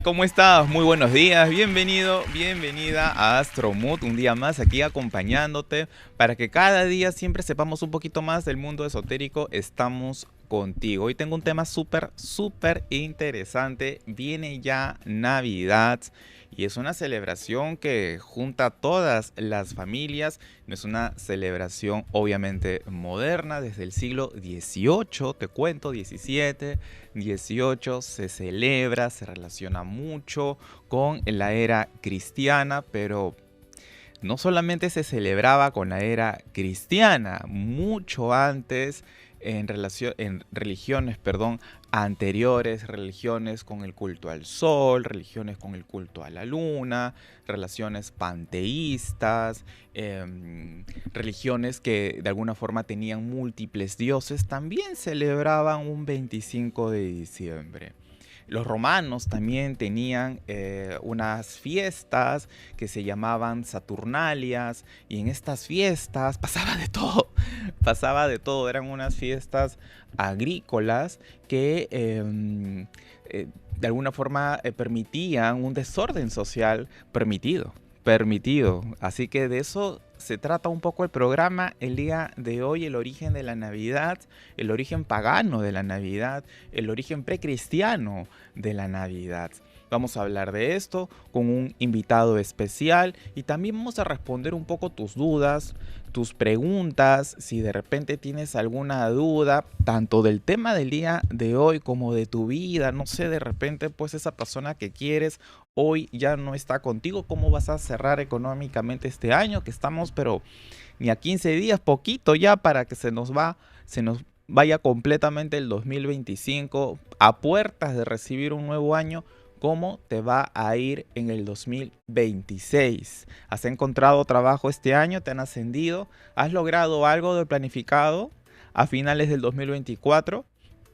¿Cómo estás? Muy buenos días, bienvenido, bienvenida a Astromood, un día más aquí acompañándote para que cada día siempre sepamos un poquito más del mundo esotérico. Estamos contigo. Hoy tengo un tema súper interesante. Viene ya Navidad y es una celebración que junta a todas las familias. No es una celebración obviamente moderna, desde el siglo XVIII, te cuento, XVII, XVIII se celebra, se relaciona mucho con la era cristiana, pero no solamente se celebraba con la era cristiana, mucho antes en religiones, perdón, anteriores, religiones con el culto al sol, religiones con el culto a la luna, relaciones panteístas, religiones que de alguna forma tenían múltiples dioses, también celebraban un 25 de diciembre. Los romanos también tenían unas fiestas que se llamaban Saturnalias, y en estas fiestas pasaba de todo, eran unas fiestas agrícolas que de alguna forma permitían un desorden social permitido. Así que de eso se trata un poco el programa el día de hoy, el origen de la Navidad, el origen pagano de la Navidad, el origen precristiano de la Navidad. Vamos a hablar de esto con un invitado especial y también vamos a responder un poco tus dudas, tus preguntas, si de repente tienes alguna duda, tanto del tema del día de hoy como de tu vida, no sé, de repente pues esa persona que quieres hoy ya no está contigo, ¿cómo vas a cerrar económicamente este año? Que estamos pero ni a 15 días, poquito ya para que se nos vaya completamente el 2025 a puertas de recibir un nuevo año. ¿Cómo te va a ir en el 2026? ¿Has encontrado trabajo este año? ¿Te han ascendido? ¿Has logrado algo de planificado a finales del 2024?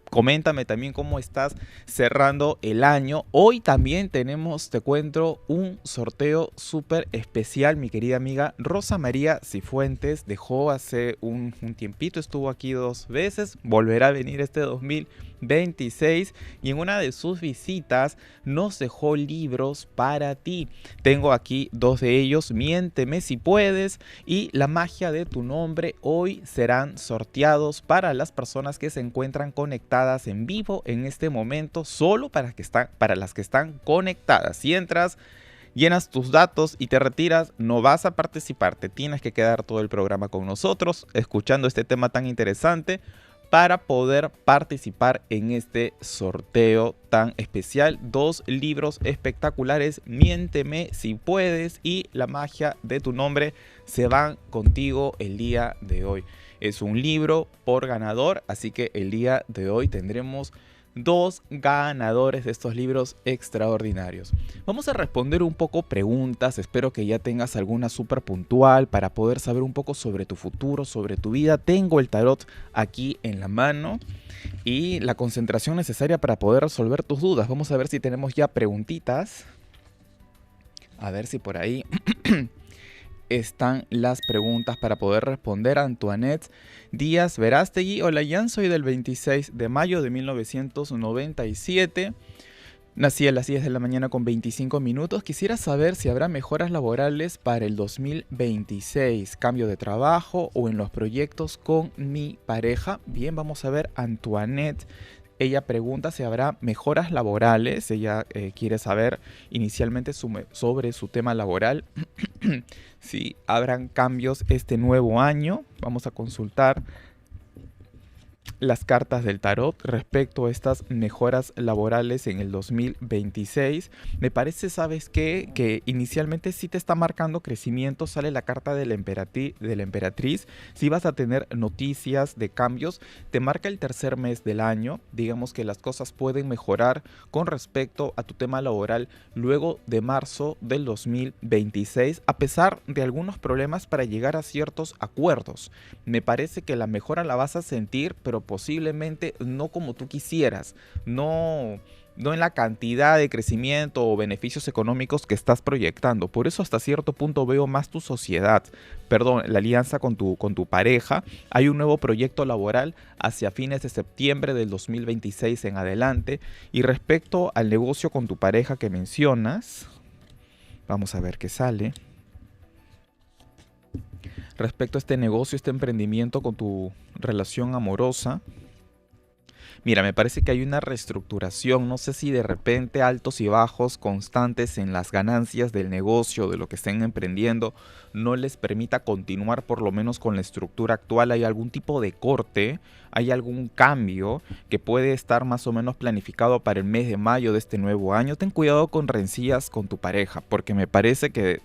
Coméntame también cómo estás cerrando el año. Hoy también tenemos, te cuento, un sorteo súper especial. Mi querida amiga Rosa María Cifuentes dejó hace un tiempito, estuvo aquí 2 veces, volverá a venir este 2026 y en una de sus visitas nos dejó libros para ti. Tengo aquí 2 de ellos, Miénteme si puedes y La magia de tu nombre. Hoy serán sorteados para las personas que se encuentran conectadas en vivo en este momento, solo para las que están conectadas. Si entras, llenas tus datos y te retiras, no vas a participar. Te tienes que quedar todo el programa con nosotros, escuchando este tema tan interesante para poder participar en este sorteo tan especial. 2 libros espectaculares, Miénteme si puedes y La magia de tu nombre, se van contigo el día de hoy. Es un libro por ganador, así que el día de hoy tendremos 2 ganadores de estos libros extraordinarios. Vamos a responder un poco preguntas, espero que ya tengas alguna súper puntual para poder saber un poco sobre tu futuro, sobre tu vida. Tengo el tarot aquí en la mano y la concentración necesaria para poder resolver tus dudas. Vamos a ver si tenemos ya preguntitas. A ver si por ahí están las preguntas para poder responder. Antoinette Díaz Verástegui: hola Jan, soy del 26 de mayo de 1997. Nací a las 10 de la mañana con 25 minutos. Quisiera saber si habrá mejoras laborales para el 2026, cambio de trabajo o en los proyectos con mi pareja. Bien, vamos a ver, Antoinette. Ella pregunta si habrá mejoras laborales. Ella quiere saber inicialmente sobre su tema laboral. Si habrán cambios este nuevo año. Vamos a consultar las cartas del tarot respecto a estas mejoras laborales en el 2026. Me parece, ¿sabes qué? Que inicialmente sí te está marcando crecimiento. Sale la carta de la emperatriz. Sí vas a tener noticias de cambios. Te marca el tercer mes del año. Digamos que las cosas pueden mejorar con respecto a tu tema laboral luego de marzo del 2026, a pesar de algunos problemas para llegar a ciertos acuerdos. Me parece que la mejora la vas a sentir, pero posiblemente no como tú quisieras, no no en la cantidad de crecimiento o beneficios económicos que estás proyectando. Por eso hasta cierto punto veo más tu sociedad, perdón, la alianza con tu pareja. Hay un nuevo proyecto laboral hacia fines de septiembre del 2026 en adelante. Y respecto al negocio con tu pareja que mencionas, vamos a ver qué sale. Respecto a este negocio, este emprendimiento con tu relación amorosa, mira, me parece que hay una reestructuración, no sé si de repente altos y bajos constantes en las ganancias del negocio, de lo que estén emprendiendo, no les permita continuar por lo menos con la estructura actual. Hay algún tipo de corte, hay algún cambio que puede estar más o menos planificado para el mes de mayo de este nuevo año. Ten cuidado con rencillas con tu pareja, porque me parece que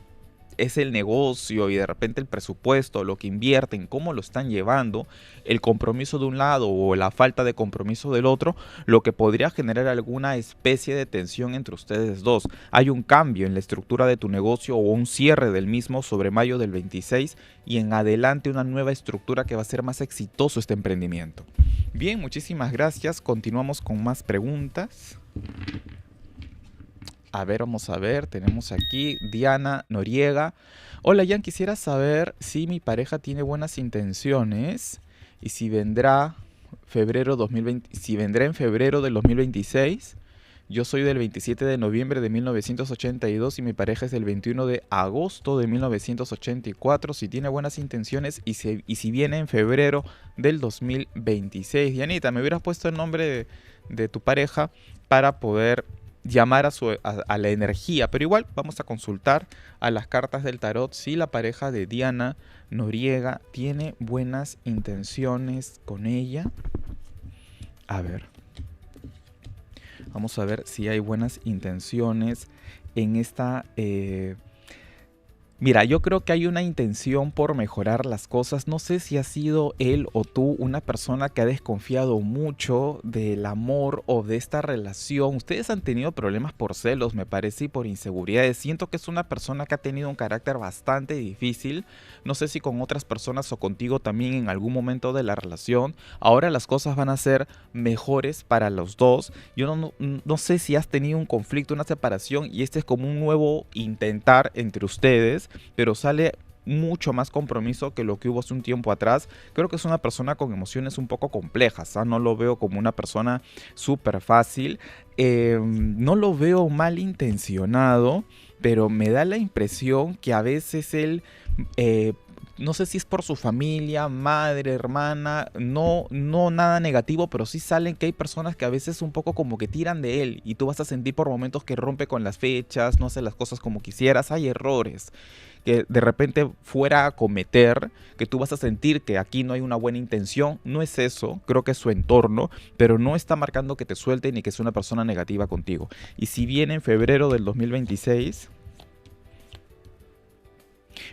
es el negocio y de repente el presupuesto, lo que invierten, cómo lo están llevando, el compromiso de un lado o la falta de compromiso del otro, lo que podría generar alguna especie de tensión entre ustedes dos. Hay un cambio en la estructura de tu negocio o un cierre del mismo sobre mayo del 26 y en adelante una nueva estructura que va a ser más exitoso este emprendimiento. Bien, muchísimas gracias. Continuamos con más preguntas. A ver, vamos a ver, tenemos aquí Diana Noriega. Hola, Jan, quisiera saber si mi pareja tiene buenas intenciones y si vendrá si vendrá en febrero del 2026. Yo soy del 27 de noviembre de 1982 y mi pareja es del 21 de agosto de 1984. Si tiene buenas intenciones y si viene en febrero del 2026. Dianita, me hubieras puesto el nombre de tu pareja para poder llamar a la energía, pero igual vamos a consultar a las cartas del tarot si la pareja de Diana Noriega tiene buenas intenciones con ella. A ver, vamos a ver si hay buenas intenciones en esta... Mira, yo creo que hay una intención por mejorar las cosas. No sé si ha sido él o tú una persona que ha desconfiado mucho del amor o de esta relación. Ustedes han tenido problemas por celos, me parece, y por inseguridades. Siento que es una persona que ha tenido un carácter bastante difícil. No sé si con otras personas o contigo también en algún momento de la relación. Ahora las cosas van a ser mejores para los dos. Yo no sé si has tenido un conflicto, una separación, y este es como un nuevo intentar entre ustedes, pero sale mucho más compromiso que lo que hubo hace un tiempo atrás. Creo que es una persona con emociones un poco complejas, ¿eh? No lo veo como una persona súper fácil. No lo veo malintencionado, pero me da la impresión que a veces él... no sé si es por su familia, madre, hermana, no nada negativo, pero sí salen que hay personas que a veces un poco como que tiran de él y tú vas a sentir por momentos que rompe con las fechas, no hace las cosas como quisieras, hay errores que de repente fuera a cometer, que tú vas a sentir que aquí no hay una buena intención. No es eso, creo que es su entorno, pero no está marcando que te suelte ni que es una persona negativa contigo. Y si viene en febrero del 2026...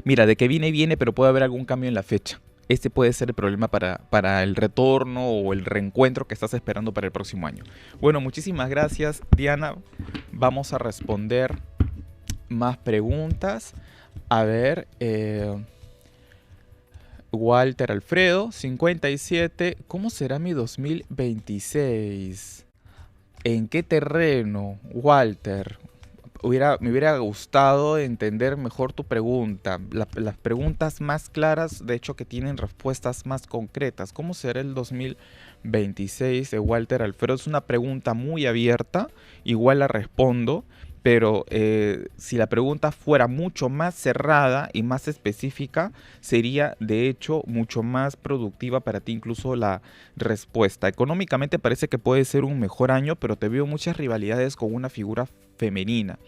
Mira, de que viene, pero puede haber algún cambio en la fecha. Este puede ser el problema para el retorno o el reencuentro que estás esperando para el próximo año. Bueno, muchísimas gracias, Diana. Vamos a responder más preguntas. A ver, Walter Alfredo, 57. ¿Cómo será mi 2026? ¿En qué terreno, Walter? Me hubiera gustado entender mejor tu pregunta. Las preguntas más claras, de hecho, que tienen respuestas más concretas. ¿Cómo será el 2026 de Walter Alfredo? Es una pregunta muy abierta, igual la respondo, pero si la pregunta fuera mucho más cerrada y más específica, sería de hecho mucho más productiva para ti incluso la respuesta. Económicamente parece que puede ser un mejor año, pero te veo muchas rivalidades con una figura femenina.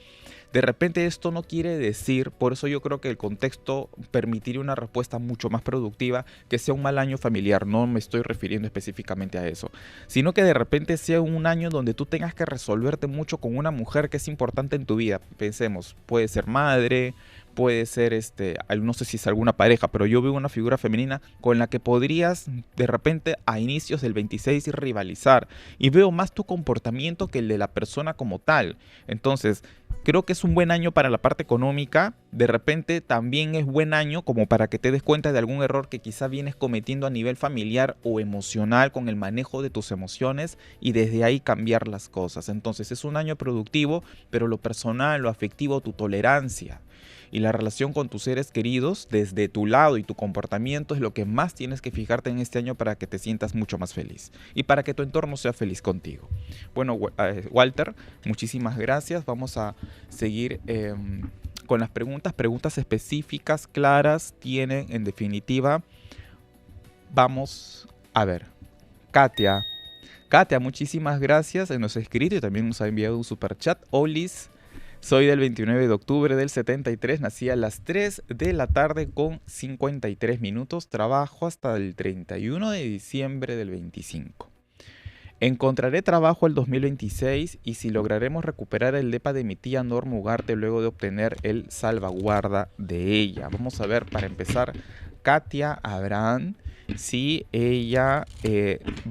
De repente esto no quiere decir, por eso yo creo que el contexto permitiría una respuesta mucho más productiva, que sea un mal año familiar. No me estoy refiriendo específicamente a eso, sino que de repente sea un año donde tú tengas que resolverte mucho con una mujer que es importante en tu vida. Pensemos, puede ser madre, puede ser, no sé si es alguna pareja, pero yo veo una figura femenina con la que podrías de repente a inicios del 26 rivalizar, y veo más tu comportamiento que el de la persona como tal. Entonces, creo que es un buen año para la parte económica, de repente también es buen año como para que te des cuenta de algún error que quizá vienes cometiendo a nivel familiar o emocional con el manejo de tus emociones y desde ahí cambiar las cosas. Entonces es un año productivo, pero lo personal, lo afectivo, tu tolerancia y la relación con tus seres queridos desde tu lado y tu comportamiento es lo que más tienes que fijarte en este año para que te sientas mucho más feliz y para que tu entorno sea feliz contigo. Bueno, Walter, muchísimas gracias. Vamos a seguir con las preguntas específicas, claras, tienen en definitiva. Vamos a ver. Katia. Katia, muchísimas gracias. Nos ha escrito y también nos ha enviado un super chat. Olis. Soy del 29 de octubre del 73, nací a las 3 de la tarde con 53 minutos, trabajo hasta el 31 de diciembre del 25. Encontraré trabajo el 2026 y si lograremos recuperar el depa de mi tía Norma Ugarte luego de obtener el salvaguarda de ella. Vamos a ver, para empezar, Katia Abraham, si ella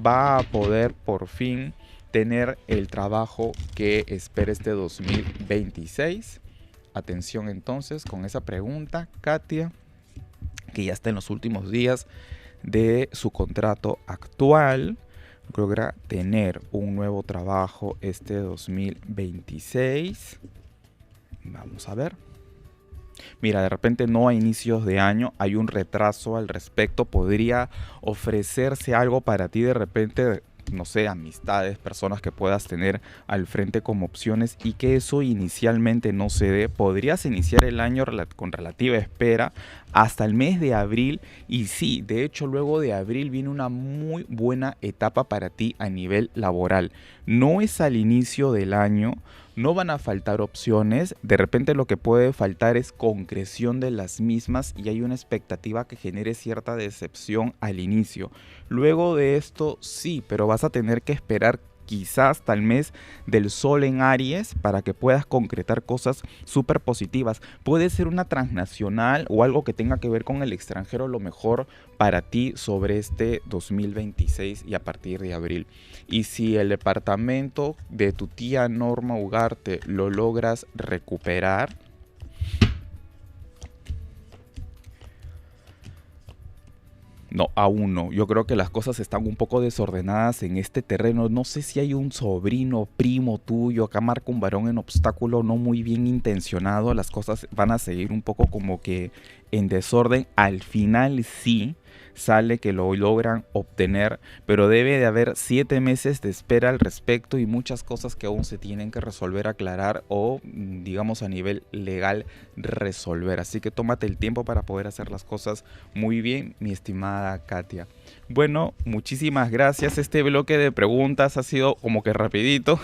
va a poder por fin tener el trabajo que espera este 2026. Atención entonces con esa pregunta, Katia, que ya está en los últimos días de su contrato actual. Logra tener un nuevo trabajo este 2026. Vamos a ver. Mira, de repente no a inicios de año, hay un retraso al respecto. Podría ofrecerse algo para ti de repente, no sé, amistades, personas que puedas tener al frente como opciones y que eso inicialmente no se dé. Podrías iniciar el año con relativa espera hasta el mes de abril y sí, de hecho luego de abril viene una muy buena etapa para ti a nivel laboral. No es al inicio del año, no van a faltar opciones, de repente lo que puede faltar es concreción de las mismas y hay una expectativa que genere cierta decepción al inicio. Luego de esto sí, pero vas a tener que esperar quizás hasta el mes del Sol en Aries para que puedas concretar cosas súper positivas. Puede ser una transnacional o algo que tenga que ver con el extranjero, lo mejor para ti sobre este 2026 y a partir de abril. Y si el departamento de tu tía Norma Ugarte lo logras recuperar, no, aún no. Yo creo que las cosas están un poco desordenadas en este terreno. No sé si hay un sobrino, primo tuyo. Acá marca un varón en obstáculo no muy bien intencionado. Las cosas van a seguir un poco como que en desorden. Al final sí sale que lo logran obtener, pero debe de haber 7 meses de espera al respecto y muchas cosas que aún se tienen que resolver, aclarar o, digamos, a nivel legal resolver. Así que tómate el tiempo para poder hacer las cosas muy bien, mi estimada Katia. Bueno, muchísimas gracias. Este bloque de preguntas ha sido como que rapidito.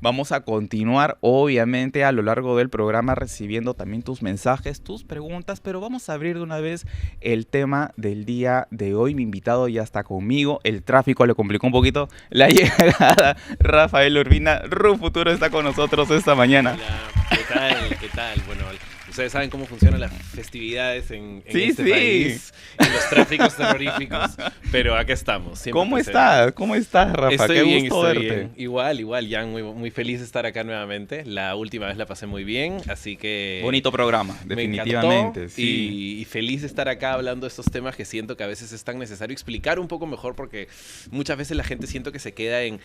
Vamos a continuar, obviamente, a lo largo del programa recibiendo también tus mensajes, tus preguntas, pero vamos a abrir de una vez el tema del día de hoy. Mi invitado ya está conmigo. El tráfico le complicó un poquito la llegada. Rafael Urbina, Rufuturo, está con nosotros esta mañana. Hola, ¿qué tal? ¿Qué tal? Bueno, ustedes saben cómo funcionan las festividades en Sí, este sí. país, en los tráficos terroríficos, pero acá estamos. ¿Cómo presentes. estás? ¿Cómo estás, Rafa? Estoy Qué bien, gusto estoy verte. bien. Igual, Jan, muy feliz de estar acá nuevamente. La última vez la pasé muy bien, así que... Bonito programa, me definitivamente. encantó, Sí. y feliz de estar acá hablando de estos temas que siento que a veces es tan necesario explicar un poco mejor porque muchas veces la gente siento que se queda en...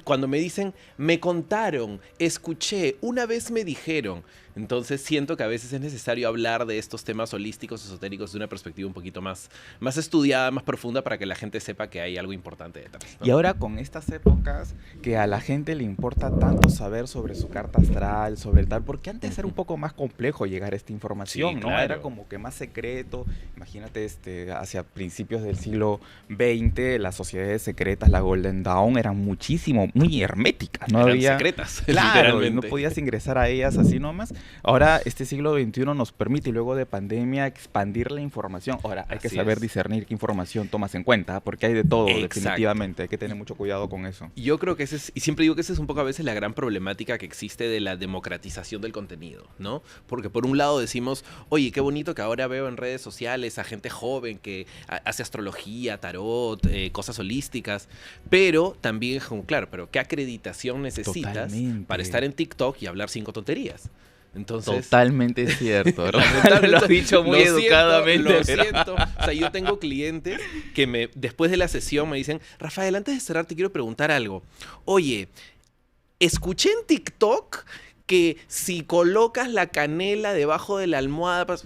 cuando me dicen, me contaron, escuché, una vez me dijeron... Entonces siento que a veces es necesario hablar de estos temas holísticos, esotéricos, de una perspectiva un poquito más estudiada, más profunda, para que la gente sepa que hay algo importante detrás, ¿no? Y ahora con estas épocas que a la gente le importa tanto saber sobre su carta astral, sobre el tal, porque antes era un poco más complejo llegar a esta información, Sí, ¿no? claro. Era como que más secreto. Imagínate, hacia principios del siglo XX, las sociedades secretas, la Golden Dawn, eran muy herméticas, ¿no? Eran había secretas, Claro, y no literalmente. podías ingresar a ellas así nomás. Ahora este siglo XXI nos permite, y luego de pandemia, expandir la información. Ahora hay que Así saber es. discernir qué información tomas en cuenta, porque hay de todo, Exacto. definitivamente. Hay que tener mucho cuidado con eso. Y yo creo que y siempre digo que esa es un poco a veces la gran problemática que existe de la democratización del contenido, ¿no? Porque por un lado decimos, oye, qué bonito que ahora veo en redes sociales a gente joven que hace astrología, tarot, cosas holísticas, pero también, claro, pero ¿qué acreditación necesitas Totalmente. para estar en TikTok y hablar 5 tonterías? Entonces, Totalmente cierto. lamentablemente, Lo has dicho muy educadamente. Lo siento. O sea, yo tengo clientes que después de la sesión me dicen, Rafael, antes de cerrar te quiero preguntar algo. Oye, escuché en TikTok que si colocas la canela debajo de la almohada...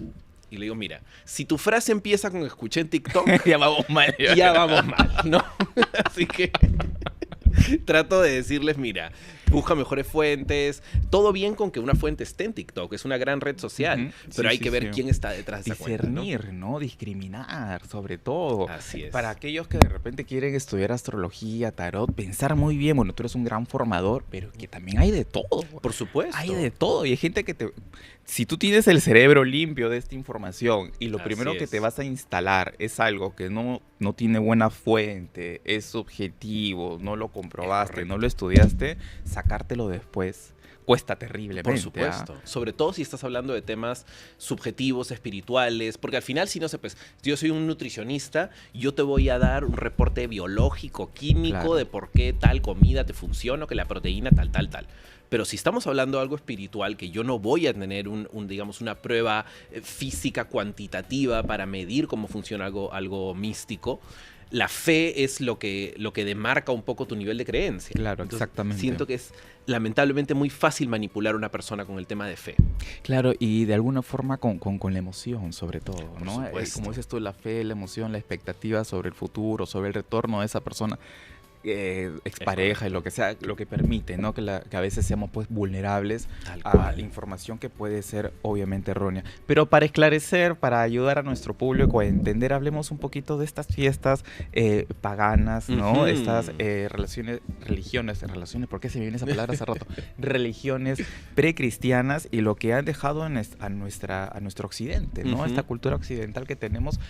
Y le digo, mira, si tu frase empieza con escuché en TikTok, Ya vamos mal. ya vamos mal, ¿no? Así que trato de decirles, mira, busca mejores fuentes. Todo bien con que una fuente esté en TikTok, es una gran red social, pero hay que ver quién está detrás de esa cuenta, ¿no? Discernir, ¿no? Discriminar, sobre todo. Así es. Para aquellos que de repente quieren estudiar astrología, tarot, pensar muy bien, bueno, tú eres un gran formador, pero que también hay de todo. Por supuesto. Hay de todo y hay gente que te... Si tú tienes el cerebro limpio de esta información y lo Así primero que es. te vas a instalar es algo que no tiene buena fuente, es subjetivo, no lo comprobaste, correcto. no lo estudiaste, sacártelo después cuesta terriblemente. Por supuesto. Sobre todo si estás hablando de temas subjetivos, espirituales, porque al final, si no sé, pues yo soy un nutricionista, yo te voy a dar un reporte biológico, químico, Claro. de por qué tal comida te funciona, o que la proteína tal, tal, tal. Pero si estamos hablando de algo espiritual, que yo no voy a tener digamos, una prueba física cuantitativa para medir cómo funciona algo místico, la fe es lo que demarca un poco tu nivel de creencia. Claro, Entonces, exactamente. Siento que es lamentablemente muy fácil manipular a una persona con el tema de fe. Claro, y de alguna forma con la emoción, sobre todo, Por ¿no? supuesto. Como dices tú, la fe, la emoción, la expectativa sobre el futuro, sobre el retorno de esa persona expareja y lo que sea, lo que permite, ¿no? Que a veces seamos pues vulnerables Tal a cual. información que puede ser obviamente errónea. Pero para esclarecer, para ayudar a nuestro público a entender, hablemos un poquito de estas fiestas paganas, ¿no? Ujú. Estas religiones, ¿por qué se me viene esa palabra hace rato? Religiones precristianas y lo que han dejado a nuestro occidente, ¿no? Ujú. Esta cultura occidental que tenemos.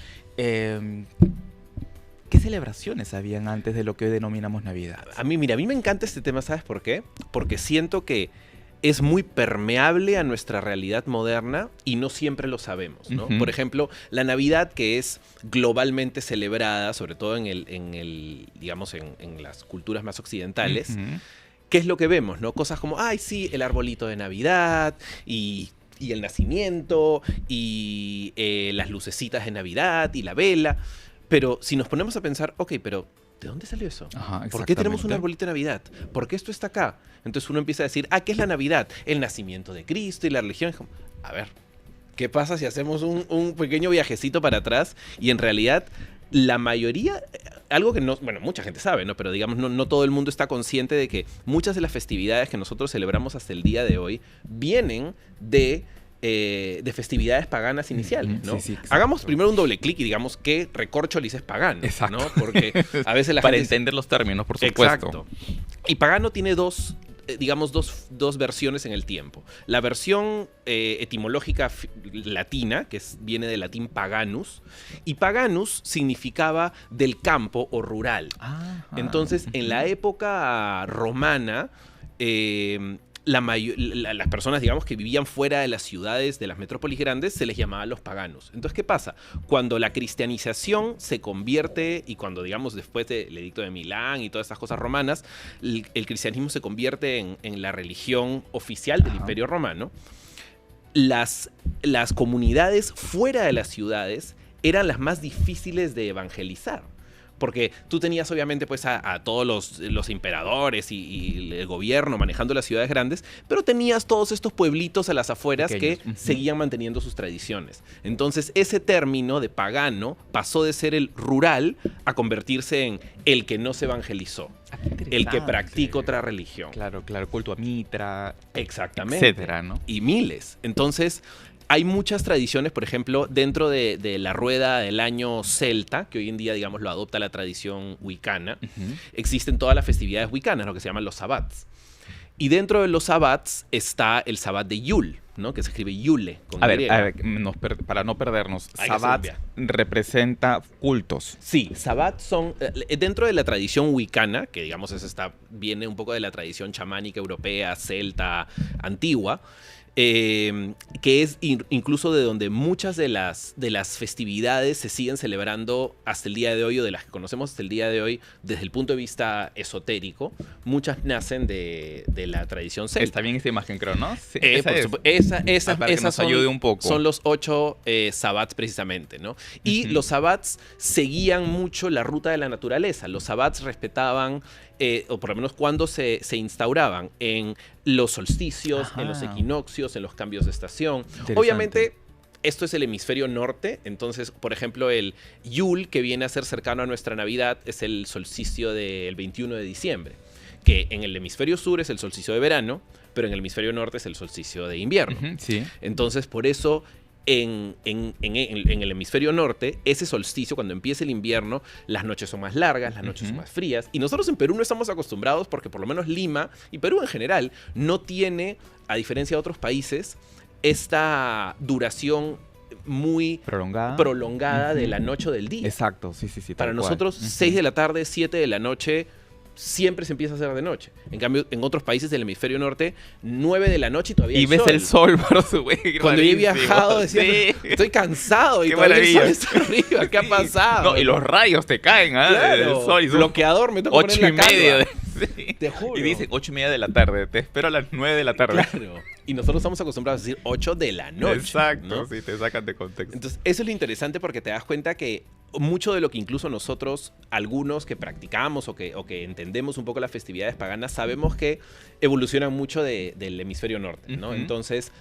¿Qué celebraciones habían antes de lo que hoy denominamos Navidad? A mí me encanta este tema, ¿sabes por qué? Porque siento que es muy permeable a nuestra realidad moderna y no siempre lo sabemos, ¿no? Ujú. Por ejemplo, la Navidad, que es globalmente celebrada, sobre todo digamos, en las culturas más occidentales, Ujú. ¿qué es lo que vemos, no? Cosas como, ay, sí, el arbolito de Navidad y el nacimiento y las lucecitas de Navidad y la vela. Pero si nos ponemos a pensar, ok, pero ¿de dónde salió eso? Ajá, ¿Por qué tenemos un exactamente. arbolito de Navidad? ¿Por qué esto está acá? Entonces uno empieza a decir, ¿qué es la Navidad? El nacimiento de Cristo y la religión. Es como, a ver, ¿qué pasa si hacemos un pequeño viajecito para atrás? Y en realidad, la mayoría, algo que no, bueno, mucha gente sabe, ¿no? Pero digamos, no todo el mundo está consciente de que muchas de las festividades que nosotros celebramos hasta el día de hoy vienen de festividades paganas iniciales, ¿no? Sí, sí, exacto. Hagamos primero un doble clic y digamos qué recorcholis es pagano, Exacto. ¿no? Porque a veces la Para gente... entender los términos, por supuesto. Exacto. Y pagano tiene dos versiones en el tiempo. La versión etimológica latina, que viene del latín paganus, y paganus significaba del campo o rural. Ajá. Entonces, en la época romana, las personas, digamos, que vivían fuera de las ciudades, de las metrópolis grandes, se les llamaba los paganos. Entonces, ¿qué pasa? Cuando la cristianización se convierte, y cuando, digamos, después del edicto de Milán y todas estas cosas romanas, el cristianismo se convierte en la religión oficial del Ajá. Imperio Romano, las comunidades fuera de las ciudades eran las más difíciles de evangelizar. Porque tú tenías obviamente pues a todos los emperadores y el gobierno manejando las ciudades grandes, pero tenías todos estos pueblitos a las afueras Pequeños. que Ujú. seguían manteniendo sus tradiciones. Entonces ese término de pagano pasó de ser el rural a convertirse en el que no se evangelizó, Ah, qué el que interesante. practica otra religión. Claro, culto a Mitra, Exactamente. etcétera, ¿no? Y miles. Entonces, hay muchas tradiciones, por ejemplo, dentro de la rueda del año celta, que hoy en día, digamos, lo adopta la tradición wicana, existen todas las festividades wicanas, lo que se llaman los sabbats. Y dentro de los sabbats está el sabbat de Yule, ¿no? Que se escribe Yule, con A Y. ver, para no perdernos, Hay que Sabbat hacer representa cultos. Sí, Sabbat son, dentro de la tradición wicana, que digamos viene un poco de la tradición chamánica europea, celta, antigua, que es incluso de donde muchas de las festividades se siguen celebrando hasta el día de hoy, o de las que conocemos hasta el día de hoy, desde el punto de vista esotérico. Muchas nacen de la tradición celta. Está bien esta imagen, creo, ¿no? Sí, para que nos ayude un poco. Son los 8 sabbats precisamente, ¿no? Y los sabbats seguían mucho la ruta de la naturaleza. Los sabbats respetaban, o por lo menos cuando se instauraban, en los solsticios, en los equinoccios, en los cambios de estación. Obviamente, esto es el hemisferio norte, entonces, por ejemplo, el Yule, que viene a ser cercano a nuestra Navidad, es el solsticio del 21 de diciembre, que en el hemisferio sur es el solsticio de verano, pero en el hemisferio norte es el solsticio de invierno. Sí. Entonces, por eso, en el hemisferio norte, ese solsticio, cuando empieza el invierno, las noches son más largas, las noches son más frías. Y nosotros en Perú no estamos acostumbrados porque por lo menos Lima, y Perú en general, no tiene, a diferencia de otros países, esta duración muy prolongada de la noche o del día. Exacto, sí. Para nosotros, 6 de la tarde, 7 de la noche, siempre se empieza a hacer de noche. En cambio, en otros países del hemisferio norte, 9 de la noche y todavía hay sol. Y ves el sol, por supuesto. Cuando yo he viajado, decía, estoy cansado y todavía el sol está arriba. ¿Qué ha pasado? No, y los rayos te caen, claro, del sol. Y bloqueador, me toca poner la calva. Te juro. Y dicen 8:30 de la tarde. Te espero a las 9 de la tarde. Claro. Y nosotros estamos acostumbrados a decir 8 de la noche. Exacto, ¿no? Sí, te sacan de contexto. Entonces, eso es lo interesante porque te das cuenta que mucho de lo que incluso nosotros, algunos que practicamos o que entendemos un poco las festividades paganas, sabemos que evolucionan mucho del hemisferio norte, ¿no? Entonces,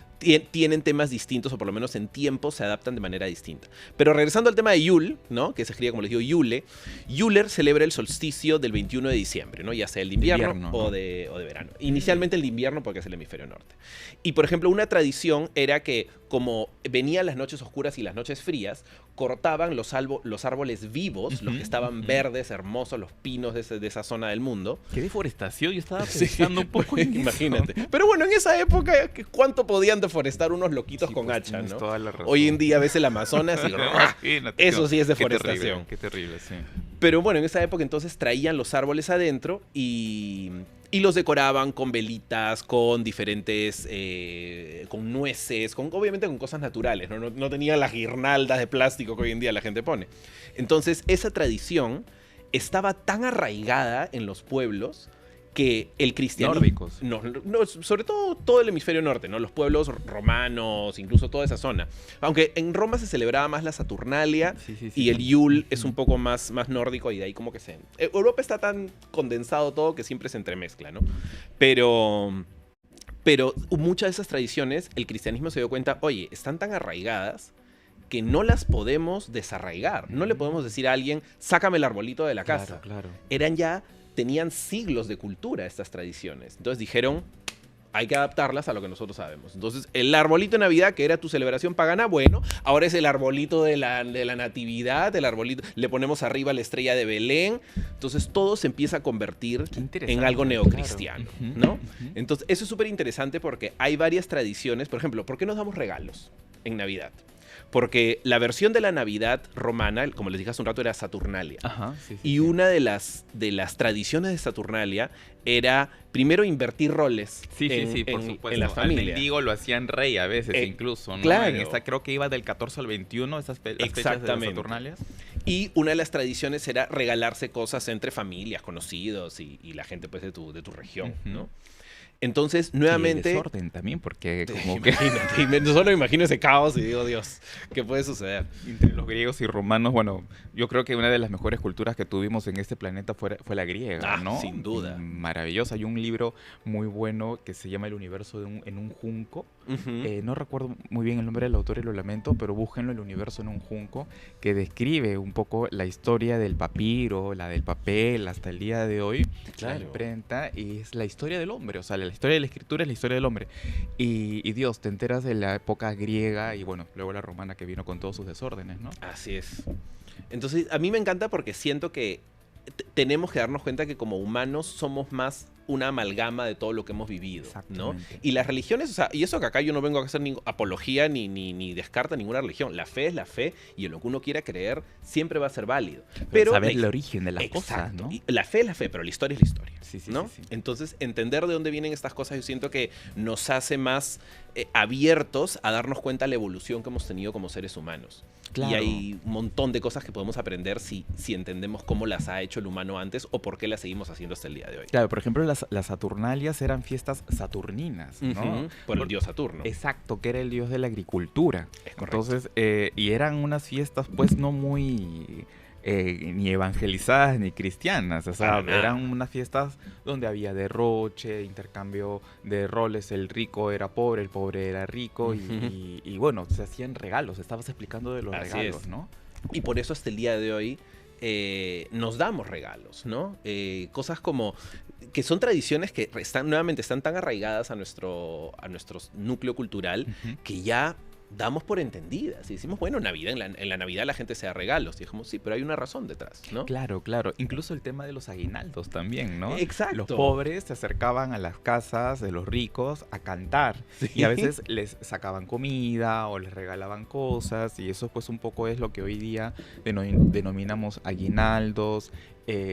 tienen temas distintos, o por lo menos en tiempo se adaptan de manera distinta. Pero regresando al tema de Yule, ¿no? Que se escribe, como les digo, Yule. Yule celebra el solsticio del 21 de diciembre, ¿no? Ya sea el de invierno o de verano. Inicialmente el de invierno porque es el hemisferio norte. Y, por ejemplo, una tradición era que, como venían las noches oscuras y las noches frías, cortaban los árboles vivos, los que estaban verdes, hermosos, los pinos de esa zona del mundo. ¡Qué deforestación! Yo estaba pensando un poco en imagínate. Eso. Pero bueno, en esa época, ¿cuánto podían deforestar unos loquitos con hacha, ¿no? Toda la razón. Hoy en día ves el Amazonas y eso sí es deforestación. Qué terrible, sí. Pero bueno, en esa época entonces traían los árboles adentro y los decoraban con velitas, con diferentes, con nueces, obviamente con cosas naturales, ¿no? No tenían las guirnaldas de plástico que hoy en día la gente pone. Entonces, esa tradición estaba tan arraigada en los pueblos que el cristianismo... Nórdicos. No, sobre todo el hemisferio norte, ¿no? Los pueblos romanos, incluso toda esa zona. Aunque en Roma se celebraba más la Saturnalia y el Yule es un poco más nórdico y de ahí como que se... Europa está tan condensado todo que siempre se entremezcla, ¿no? Pero muchas de esas tradiciones, el cristianismo se dio cuenta, oye, están tan arraigadas que no las podemos desarraigar. No le podemos decir a alguien, sácame el arbolito de la casa. Claro. Tenían siglos de cultura estas tradiciones. Entonces dijeron, hay que adaptarlas a lo que nosotros sabemos. Entonces, el arbolito de Navidad, que era tu celebración pagana, bueno, ahora es el arbolito de la natividad, el arbolito, le ponemos arriba la estrella de Belén. Entonces, todo se empieza a convertir en algo neocristiano, ¿no? Entonces, eso es súper interesante porque hay varias tradiciones. Por ejemplo, ¿por qué nos damos regalos en Navidad? Porque la versión de la Navidad romana, como les dije hace un rato, era Saturnalia. Y una de las tradiciones de Saturnalia era primero invertir roles por supuesto. En la familia. Al mendigo lo hacían rey a veces incluso, ¿no? Claro. Creo que iba del 14 al 21, las fechas de las Saturnalias. Y una de las tradiciones era regalarse cosas entre familias, conocidos y la gente pues de tu región, ¿no? Entonces, nuevamente... Y el desorden también, porque como imagínate, solo imagino ese caos y digo, Dios, ¿qué puede suceder? Entre los griegos y romanos, bueno, yo creo que una de las mejores culturas que tuvimos en este planeta fue la griega, ¿no? Sin duda. Maravillosa. Hay un libro muy bueno que se llama El universo en un junco. No recuerdo muy bien el nombre del autor y lo lamento, pero búsquenlo, El universo en un junco, que describe un poco la historia del papiro, la del papel, hasta el día de hoy. Claro. La imprenta, y es la historia del hombre, o sea, la historia de la escritura es la historia del hombre. Y Dios, te enteras de la época griega y bueno, luego la romana que vino con todos sus desórdenes, ¿no? Así es. Entonces, a mí me encanta porque siento que tenemos que darnos cuenta que como humanos somos más una amalgama de todo lo que hemos vivido, ¿no? Y las religiones, o sea, y eso que acá yo no vengo a hacer apología ni descarta ninguna religión. La fe es la fe y en lo que uno quiera creer siempre va a ser válido. Pero saber el origen de las cosas, ¿no? Y la fe es la fe, pero la historia es la historia, ¿no? Sí. Entonces, entender de dónde vienen estas cosas, yo siento que nos hace más abiertos a darnos cuenta de la evolución que hemos tenido como seres humanos. Claro. Y hay un montón de cosas que podemos aprender si entendemos cómo las ha hecho el humano antes o por qué las seguimos haciendo hasta el día de hoy. Claro, por ejemplo, las Saturnalias eran fiestas saturninas, ¿no? Por el dios Saturno. Exacto, que era el dios de la agricultura. Es correcto. Entonces, y eran unas fiestas pues no muy ni evangelizadas ni cristianas. O sea, Para nada. eran unas fiestas donde había derroche, intercambio de roles. El rico era pobre, el pobre era rico. Y bueno, se hacían regalos. Estabas explicando de los Así regalos, es. ¿no? Y por eso hasta el día de hoy nos damos regalos, ¿no? Cosas como que son tradiciones que nuevamente están tan arraigadas a nuestro núcleo cultural que ya damos por entendidas. Y decimos, bueno, Navidad, en la Navidad la gente se da regalos. Y dijimos, sí, pero hay una razón detrás, ¿no? Claro, claro. Incluso el tema de los aguinaldos también, ¿no? Exacto. Los pobres se acercaban a las casas de los ricos a cantar. Sí. Y a veces les sacaban comida o les regalaban cosas. Y eso pues un poco es lo que hoy día denominamos aguinaldos.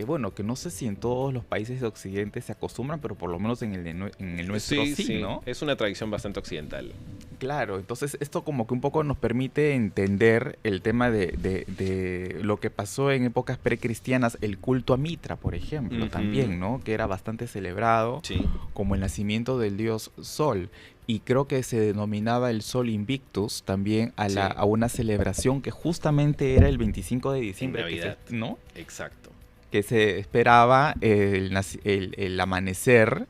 Bueno, que no sé si en todos los países de Occidente se acostumbran, pero por lo menos en el nuestro sí, ¿no? Es una tradición bastante occidental. Claro, entonces esto como que un poco nos permite entender el tema de lo que pasó en épocas precristianas, el culto a Mitra, por ejemplo, también, ¿no? Que era bastante celebrado como el nacimiento del dios Sol. Y creo que se denominaba el Sol Invictus también a una celebración que justamente era el 25 de diciembre, Navidad. ¿no? Exacto. Que se esperaba el amanecer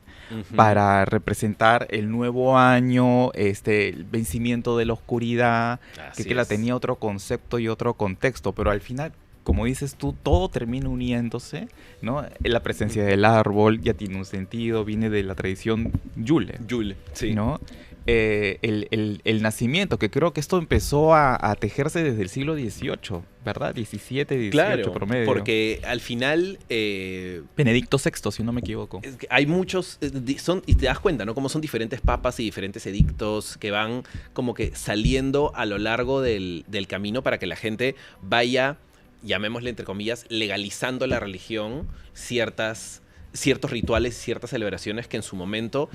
para representar el nuevo año, el vencimiento de la oscuridad, que la tenía otro concepto y otro contexto, pero al final, como dices tú, todo termina uniéndose, ¿no? La presencia del árbol ya tiene un sentido, viene de la tradición Yule, sí. ¿no? El nacimiento, que creo que esto empezó a tejerse desde el siglo XVIII, ¿verdad? 17, 18 claro, promedio. Porque al final... Benedicto VI, si no me equivoco. Es que hay muchos, y te das cuenta, ¿no? Como son diferentes papas y diferentes edictos que van como que saliendo a lo largo del camino para que la gente vaya, llamémosle entre comillas, legalizando la religión, ciertos rituales, ciertas celebraciones que en su momento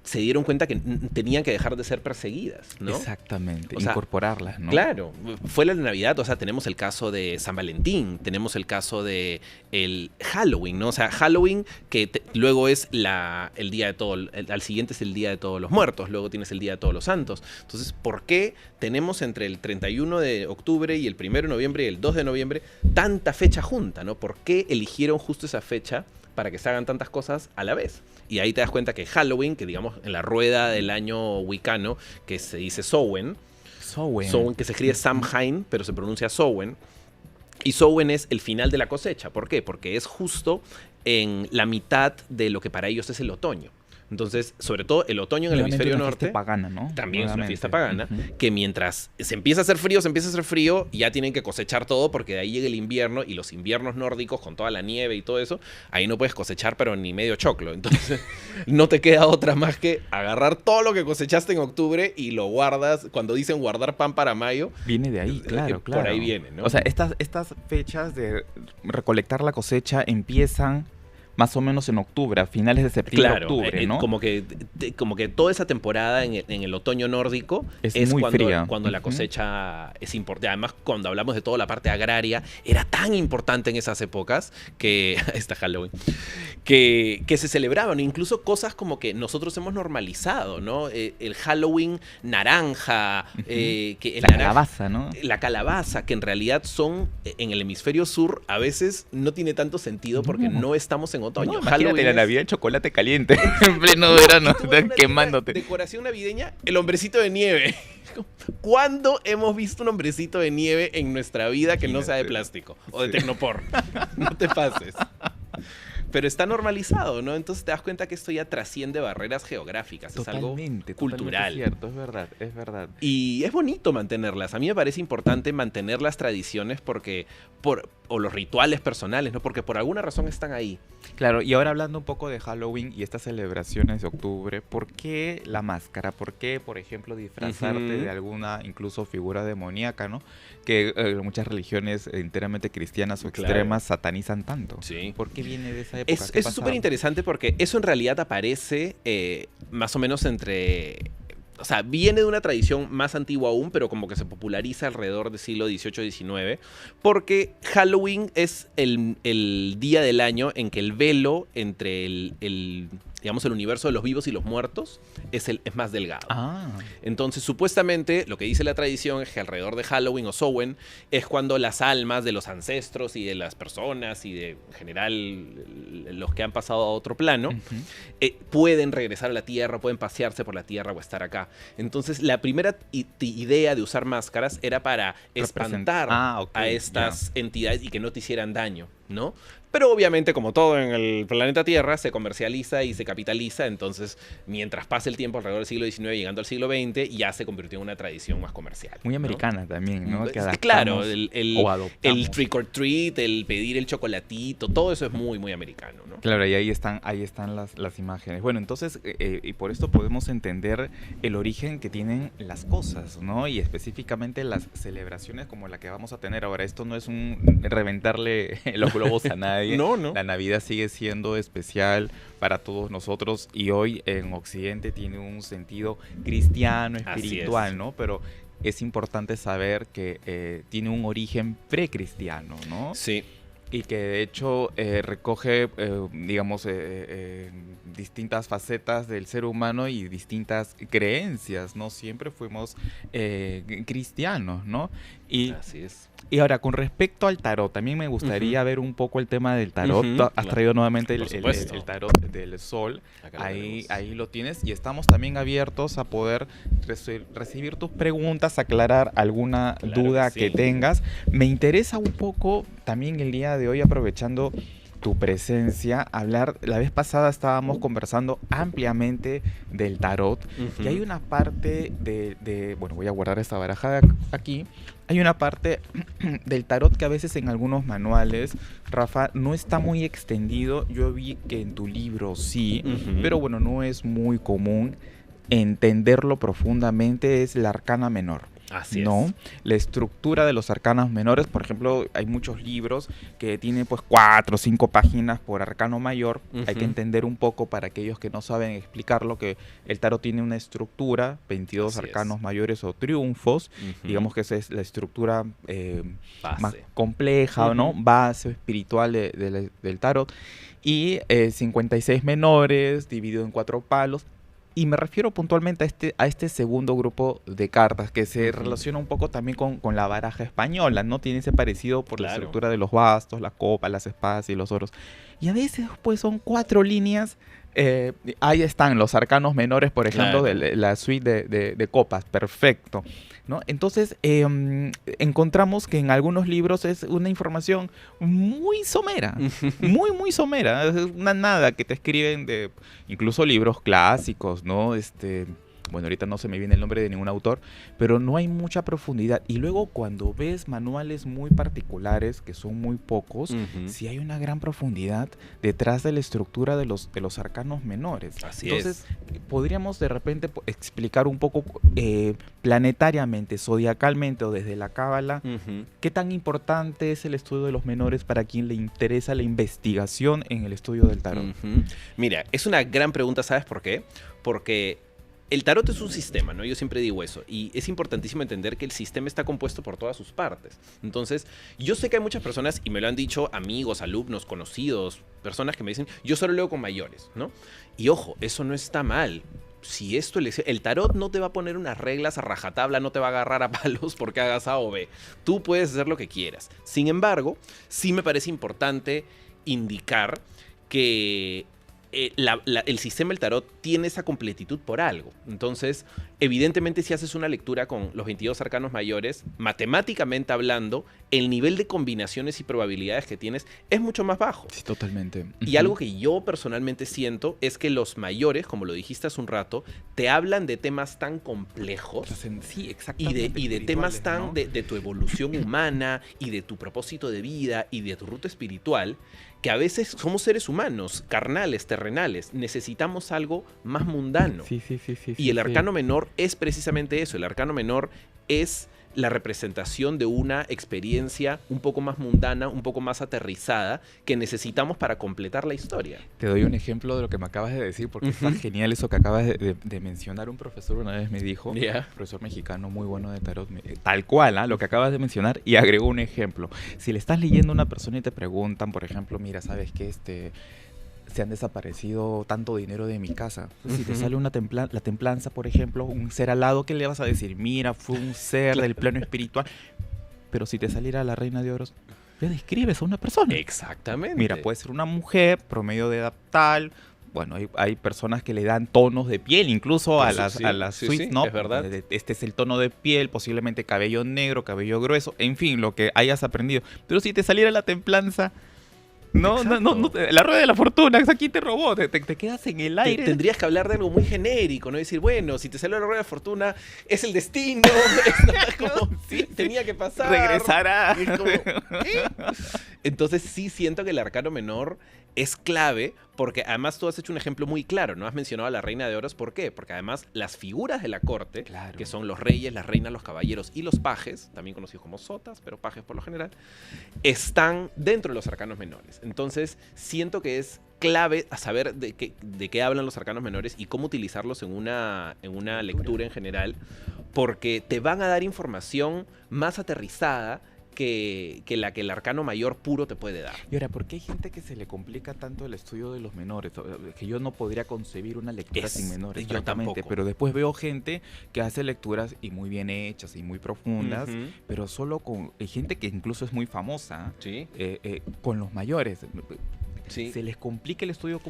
se dieron cuenta que tenían que dejar de ser perseguidas, ¿no? Exactamente, O sea, incorporarlas, ¿no? Claro, fue la Navidad, o sea, tenemos el caso de San Valentín, tenemos el caso de el Halloween, ¿no? O sea, Halloween que luego es el día de todo, al siguiente es el Día de Todos los Muertos, luego tienes el Día de Todos los Santos. Entonces, ¿por qué tenemos entre el 31 de octubre y el 1 de noviembre y el 2 de noviembre tanta fecha junta, ¿no? ¿Por qué eligieron justo esa fecha para que se hagan tantas cosas a la vez? Y ahí te das cuenta que Halloween, que digamos en la rueda del año wicano, que se dice Samhain, que se escribe Samhain, pero se pronuncia Samhain. Y Samhain es el final de la cosecha. ¿Por qué? Porque es justo en la mitad de lo que para ellos es el otoño. Entonces, sobre todo el otoño en el hemisferio norte, pagana, ¿no? También es una fiesta pagana, que mientras se empieza a hacer frío, ya tienen que cosechar todo porque de ahí llega el invierno y los inviernos nórdicos con toda la nieve y todo eso, ahí no puedes cosechar pero ni medio choclo. Entonces, no te queda otra más que agarrar todo lo que cosechaste en octubre y lo guardas, cuando dicen guardar pan para mayo. Viene de ahí, claro. Por ahí viene, ¿no? O sea, estas fechas de recolectar la cosecha empiezan más o menos en octubre, a finales de septiembre, octubre, ¿no? Como que toda esa temporada en el otoño nórdico es muy fría. Cuando la cosecha es importante. Además, cuando hablamos de toda la parte agraria, era tan importante en esas épocas que esta Halloween, que se celebraban, incluso cosas como que nosotros hemos normalizado, ¿no? El Halloween naranja, calabaza, ¿no? La calabaza, que en realidad son, en el hemisferio sur, a veces no tiene tanto sentido porque no estamos en otoño. No, imagínate la Navidad, el chocolate caliente en pleno verano, quemándote. Decoración navideña, el hombrecito de nieve. ¿Cuándo hemos visto un hombrecito de nieve en nuestra vida que no sea de plástico o de tecnopor? No te pases. Pero está normalizado, ¿no? Entonces te das cuenta que esto ya trasciende barreras geográficas. Es algo cultural. Es cierto, es verdad. Y es bonito mantenerlas. A mí me parece importante mantener las tradiciones o los rituales personales, ¿no? Porque por alguna razón están ahí. Claro, y ahora hablando un poco de Halloween y estas celebraciones de octubre, ¿por qué la máscara? ¿Por qué, por ejemplo, disfrazarte de alguna incluso figura demoníaca, ¿no? Que muchas religiones enteramente cristianas o extremas satanizan tanto. Sí. ¿Por qué viene de esa época? Es súper interesante porque eso en realidad aparece más o menos o sea, viene de una tradición más antigua aún, pero como que se populariza alrededor del siglo XVIII-XIX, porque Halloween es el día del año en que el velo entre digamos, el universo de los vivos y los muertos es más delgado. Ah. Entonces, supuestamente, lo que dice la tradición es que alrededor de Halloween o Samhain es cuando las almas de los ancestros y de las personas y de, en general, los que han pasado a otro plano, pueden regresar a la Tierra, pueden pasearse por la Tierra o estar acá. Entonces, la primera idea de usar máscaras era para espantar a estas entidades y que no te hicieran daño, ¿no? Pero obviamente, como todo en el planeta Tierra, se comercializa y se capitaliza. Entonces, mientras pasa el tiempo alrededor del siglo XIX, llegando al siglo XX, ya se convirtió en una tradición más comercial. Muy americana, ¿no? También, ¿no? Claro, el trick or treat, el pedir el chocolatito, todo eso es muy, muy americano, ¿no? Claro, y ahí están las imágenes. Bueno, entonces, y por esto podemos entender el origen que tienen las cosas, ¿no? Y específicamente las celebraciones como la que vamos a tener ahora. Esto no es un reventarle los globos a nadie. No, no. La Navidad sigue siendo especial para todos nosotros y hoy en Occidente tiene un sentido cristiano, espiritual, ¿no? Pero es importante saber que tiene un origen precristiano, ¿no? Sí. Y que de hecho recoge, digamos, distintas facetas del ser humano y distintas creencias, ¿no? Siempre fuimos cristianos, ¿no? Así es. Y ahora, con respecto al tarot, también me gustaría ver un poco el tema del tarot. Has traído nuevamente el tarot del sol. Ahí lo tienes. Y estamos también abiertos a poder recibir tus preguntas, aclarar alguna duda que tengas. Me interesa un poco también el día de hoy, aprovechando tu presencia, hablar. La vez pasada estábamos conversando ampliamente del tarot y hay una parte bueno, voy a guardar esta baraja de aquí. Hay una parte del tarot que a veces en algunos manuales, Rafa, no está muy extendido. Yo vi que en tu libro sí, pero bueno, no es muy común entenderlo profundamente. Es la arcana menor. Así ¿no? es. La estructura de los arcanos menores, por ejemplo, hay muchos libros que tienen pues 4 o 5 páginas por arcano mayor. Hay que entender un poco para aquellos que no saben explicarlo, que el tarot tiene una estructura, 22 arcanos mayores o triunfos, digamos que esa es la estructura más compleja, ¿no? Base espiritual del tarot, y 56 menores, dividido en 4 palos. Y me refiero puntualmente a este segundo grupo de cartas que se relaciona un poco también con la baraja española, ¿no? Tiene ese parecido por la estructura de los bastos, la copa, las espadas y los oros. Y a veces pues son 4 líneas. Ahí están los arcanos menores, por ejemplo, de la suite de copas. Perfecto, ¿no? Entonces encontramos que en algunos libros es una información muy somera, muy somera. Es una nada que te escriben de incluso libros clásicos, ¿no? Bueno, ahorita no se me viene el nombre de ningún autor, pero no hay mucha profundidad. Y luego cuando ves manuales muy particulares, que son muy pocos, sí hay una gran profundidad detrás de la estructura de los arcanos menores. Entonces, podríamos de repente explicar un poco planetariamente, zodiacalmente o desde la cábala, qué tan importante es el estudio de los menores para quien le interesa la investigación en el estudio del tarot. Mira, es una gran pregunta, ¿sabes por qué? Porque el tarot es un sistema, ¿no? Yo siempre digo eso. Y es importantísimo entender que el sistema está compuesto por todas sus partes. Entonces, yo sé que hay muchas personas, y me lo han dicho amigos, alumnos, conocidos, personas que me dicen, yo solo leo con mayores, ¿no? Y ojo, eso no está mal. Si el tarot no te va a poner unas reglas a rajatabla, no te va a agarrar a palos porque hagas A o B. Tú puedes hacer lo que quieras. Sin embargo, sí me parece importante indicar que el sistema del tarot tiene esa completitud por algo. Entonces, evidentemente, si haces una lectura con los 22 arcanos mayores, matemáticamente hablando, el nivel de combinaciones y probabilidades que tienes es mucho más bajo. Sí, totalmente. Y algo que yo personalmente siento es que los mayores, como lo dijiste hace un rato, te hablan de temas tan complejos. Sí, exactamente. Y de temas tan, ¿no? de tu evolución humana y de tu propósito de vida y de tu ruta espiritual, que a veces somos seres humanos, carnales, terrenales, necesitamos algo más mundano. Sí. Y el arcano menor es precisamente eso. El arcano menor es la representación de una experiencia un poco más mundana, un poco más aterrizada, que necesitamos para completar la historia. Te doy un ejemplo de lo que me acabas de decir, porque está genial eso que acabas de mencionar. Un profesor una vez me dijo, profesor mexicano muy bueno de tarot, tal cual, lo que acabas de mencionar, y agregó un ejemplo. Si le estás leyendo a una persona y te preguntan, por ejemplo, mira, ¿sabes qué? Se han desaparecido tanto dinero de mi casa. Si te sale la templanza, por ejemplo, un ser alado, ¿qué le vas a decir? Mira, fue un ser del plano espiritual. Pero si te saliera la reina de oros, le describes a una persona. Exactamente. Mira, puede ser una mujer, promedio de edad tal. Bueno, hay personas que le dan tonos de piel, incluso a las suites, ¿no? Es verdad. Este es el tono de piel, posiblemente cabello negro, cabello grueso, en fin, lo que hayas aprendido. Pero si te saliera la templanza, no, la rueda de la fortuna, aquí te robó, te quedas en el aire. Tendrías que hablar de algo muy genérico, ¿no? Decir, bueno, si te salió la rueda de fortuna, es el destino, tenía que pasar. Regresará. Como, ¿qué? Entonces sí siento que el arcano menor es clave, porque además tú has hecho un ejemplo muy claro, ¿no? Has mencionado a la reina de oros, ¿por qué? Porque además las figuras de la corte, que son los reyes, las reinas, los caballeros y los pajes, también conocidos como sotas, pero pajes por lo general, están dentro de los arcanos menores. Entonces siento que es clave a saber de qué hablan los arcanos menores y cómo utilizarlos en una lectura en general, porque te van a dar información más aterrizada que la que el arcano mayor puro te puede dar. Y ahora, ¿por qué hay gente que se le complica tanto el estudio de los menores? Que yo no podría concebir una lectura sin menores, yo tampoco. Pero después veo gente que hace lecturas y muy bien hechas y muy profundas, pero solo con gente que incluso es muy famosa, con los mayores. ¿Se les complica el estudio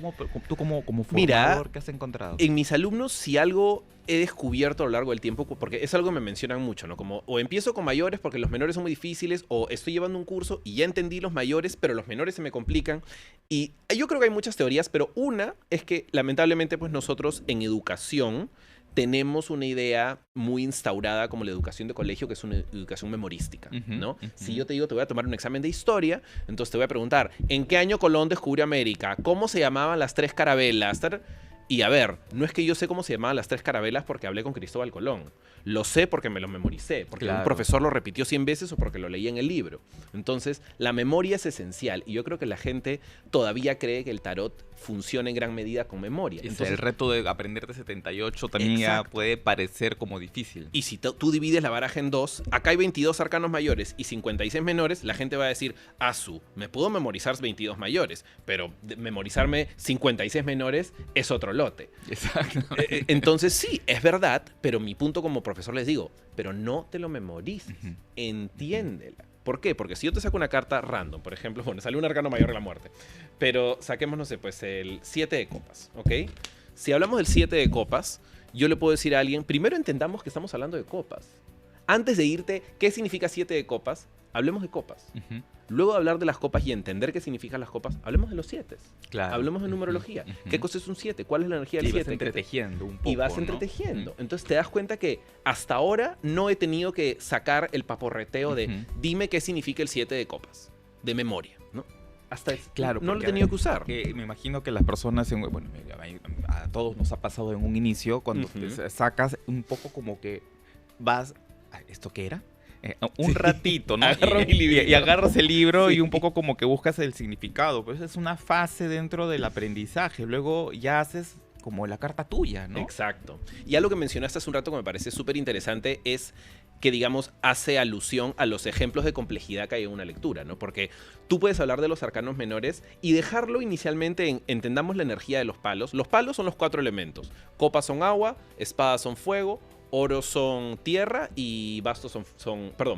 tú como formador? ¿Qué has encontrado? En mis alumnos, si algo he descubierto a lo largo del tiempo, porque es algo que me mencionan mucho, ¿no? Como o empiezo con mayores porque los menores son muy difíciles, o estoy llevando un curso y ya entendí los mayores, pero los menores se me complican. Y yo creo que hay muchas teorías, pero una es que lamentablemente pues nosotros en educación tenemos una idea muy instaurada como la educación de colegio, que es una educación memorística, ¿no? Si yo te digo, te voy a tomar un examen de historia, entonces te voy a preguntar, ¿en qué año Colón descubrió América? ¿Cómo se llamaban las 3 carabelas? Y a ver, no es que yo sé cómo se llamaban las 3 carabelas porque hablé con Cristóbal Colón. Lo sé porque me lo memoricé, porque un profesor lo repitió 100 veces o porque lo leí en el libro. Entonces, la memoria es esencial y yo creo que la gente todavía cree que el tarot funciona en gran medida con memoria. Entonces, el reto de aprender de 78 también ya puede parecer como difícil. Y si tú divides la baraja en dos, acá hay 22 arcanos mayores y 56 menores, la gente va a decir, me puedo memorizar 22 mayores, pero memorizarme 56 menores es otro lote. Exacto. Entonces sí, es verdad, pero mi punto como profesor les digo, pero no te lo memorices, entiéndela. ¿Por qué? Porque si yo te saco una carta random, por ejemplo, sale un arcano mayor de la muerte, pero saquemos, no sé, pues el 7 de copas, ¿ok? Si hablamos del 7 de copas, yo le puedo decir a alguien, primero entendamos que estamos hablando de copas. Antes de irte, ¿qué significa 7 de copas? Hablemos de copas. Luego de hablar de las copas y entender qué significan las copas, hablemos de los 7. Claro. Hablemos de numerología. ¿Qué cosa es un 7? ¿Cuál es la energía del 7? Y vas entretejiendo un poco, y vas entretejiendo. Entonces te das cuenta que hasta ahora no he tenido que sacar el paporreteo de dime qué significa el 7 de copas, de memoria, ¿no? Hasta no lo he tenido que usar. Me imagino que las personas, a todos nos ha pasado en un inicio, cuando te sacas un poco como que vas, ¿esto qué era? Un ratito, ¿no? Y agarras el libro y un poco como que buscas el significado. Pues es una fase dentro del aprendizaje. Luego ya haces como la carta tuya, ¿no? Exacto. Y algo que mencionaste hace un rato que me parece súper interesante es que, digamos, hace alusión a los ejemplos de complejidad que hay en una lectura, ¿no? Porque tú puedes hablar de los arcanos menores y dejarlo inicialmente en entendamos la energía de los palos. Los palos son los 4 elementos. Copas son agua, espadas son fuego, oros son tierra y bastos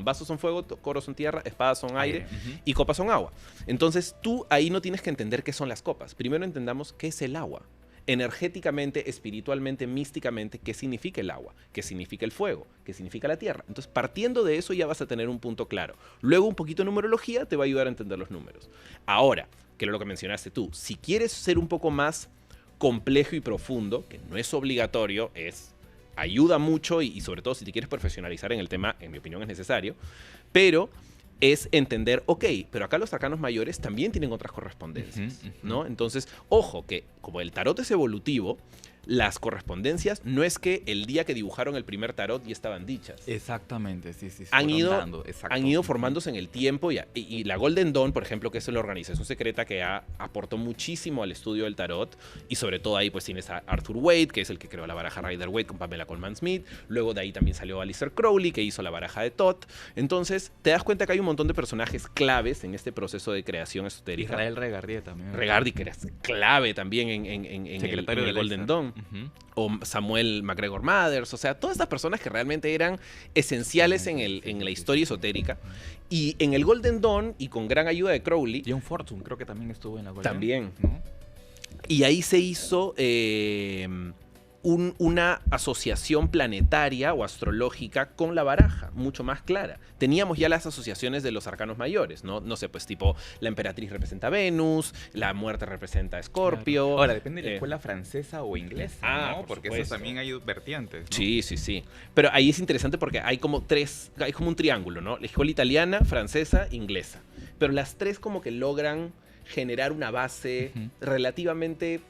bastos son fuego, coros son tierra, espadas son aire y copas son agua. Entonces tú ahí no tienes que entender qué son las copas. Primero entendamos qué es el agua. Energéticamente, espiritualmente, místicamente, qué significa el agua, qué significa el fuego, qué significa la tierra. Entonces, partiendo de eso ya vas a tener un punto claro. Luego, un poquito de numerología te va a ayudar a entender los números. Ahora, que es lo que mencionaste tú, si quieres ser un poco más complejo y profundo, que no es obligatorio, ayuda mucho y sobre todo si te quieres profesionalizar en el tema, en mi opinión es necesario, pero es entender, pero acá los arcanos mayores también tienen otras correspondencias, ¿no? Entonces, ojo, que como el tarot es evolutivo, las correspondencias no es que el día que dibujaron el primer tarot ya estaban dichas. Exactamente, sí. Han ido, exacto. han ido formándose en el tiempo y la Golden Dawn, por ejemplo, que es la organización secreta que aportó muchísimo al estudio del tarot, y sobre todo ahí pues tienes a Arthur Waite, que es el que creó la baraja Rider-Waite con Pamela Colman Smith. Luego de ahí también salió Aleister Crowley, que hizo la baraja de Thoth. Entonces te das cuenta que hay un montón de personajes claves en este proceso de creación esotérica. Israel Regardier también. Regardier, que era clave también en el Golden Dawn. O Samuel MacGregor Mathers, o sea, todas estas personas que realmente eran esenciales en la historia esotérica. Y en el Golden Dawn, y con gran ayuda de Crowley... John Fortune creo que también estuvo en la Golden. También. ¿No? Y ahí se hizo una asociación planetaria o astrológica con la baraja, mucho más clara. Teníamos ya las asociaciones de los arcanos mayores, ¿no? No sé, pues tipo, la emperatriz representa a Venus, la muerte representa a Escorpio. Claro. Ahora, depende de la escuela francesa o inglesa, ¿no? Porque supuesto. eso también hay vertientes, ¿no? Sí. Pero ahí es interesante porque hay como un triángulo, ¿no? La escuela italiana, francesa, inglesa. Pero las tres como que logran generar una base relativamente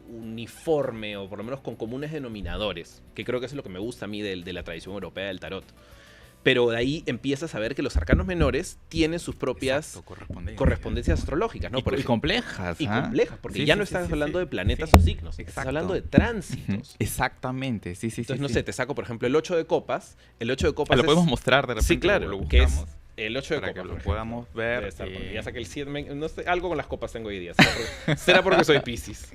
uniforme, o por lo menos con comunes denominadores, que creo que eso es lo que me gusta a mí de la tradición europea del tarot. Pero de ahí empiezas a ver que los arcanos menores tienen sus propias correspondencias astrológicas, ¿no? Y complejas. Y complejas, porque ya no estás hablando de planetas o signos, estás hablando de tránsitos. Exactamente, sí. Entonces, no sé, te saco, por ejemplo, el 8 de copas. El 8 de copas lo podemos mostrar de repente. Sí, claro, lo que buscamos. es el 8 de para copas. Que lo podamos ver. Ya saqué el 7, no sé, algo con las copas tengo hoy día. Será porque soy Piscis.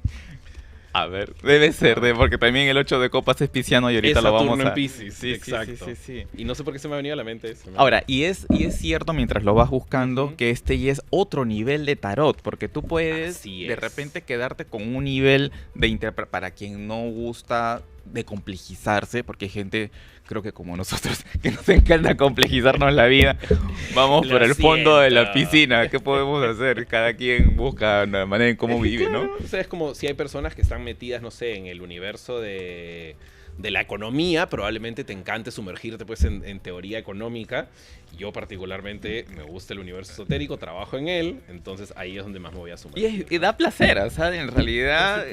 A ver, debe ser, porque también el 8 de copas es pisciano y ahorita lo vamos a... en Piscis, sí, exacto. Sí. Y no sé por qué se me ha venido a la mente eso. Ahora, y es cierto mientras lo vas buscando que este ya es otro nivel de tarot, porque tú puedes de repente quedarte con un nivel de para quien no gusta de complejizarse, porque hay gente, creo que como nosotros, que nos encanta complejizarnos la vida, vamos por el fondo de la piscina. ¿Qué podemos hacer? Cada quien busca una manera en cómo vive, ¿no? O sea, es como si hay personas que están metidas, no sé, en el universo de la economía, probablemente te encante sumergirte pues en teoría económica. Yo particularmente me gusta el universo esotérico, trabajo en él, entonces ahí es donde más me voy a sumergir. Y da placer, o sea, en realidad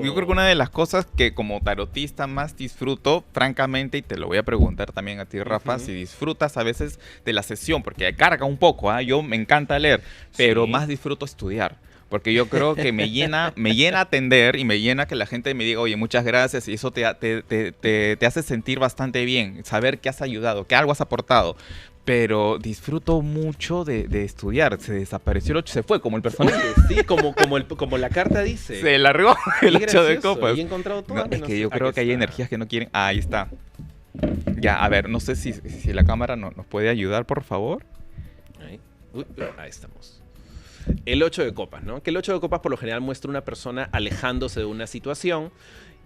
yo creo que una de las cosas que como tarotista más disfruto, francamente, y te lo voy a preguntar también a ti, Rafa, si disfrutas a veces de la sesión, porque carga un poco, yo me encanta leer, pero más disfruto estudiar. Porque yo creo que me llena atender y me llena que la gente me diga, oye, muchas gracias, y eso te hace sentir bastante bien, saber que has ayudado, que algo has aportado. Pero disfruto mucho de estudiar. Se desapareció el 8, se fue como el personaje. Sí, como la carta dice. Se largó el 8 de copas. Y he encontrado todo. No, es que yo creo que hay energías que no quieren. Ahí está. Ya, a ver, no sé si la cámara nos puede ayudar, por favor. Ahí estamos. El 8 de copas, ¿no? Que el 8 de copas por lo general muestra una persona alejándose de una situación,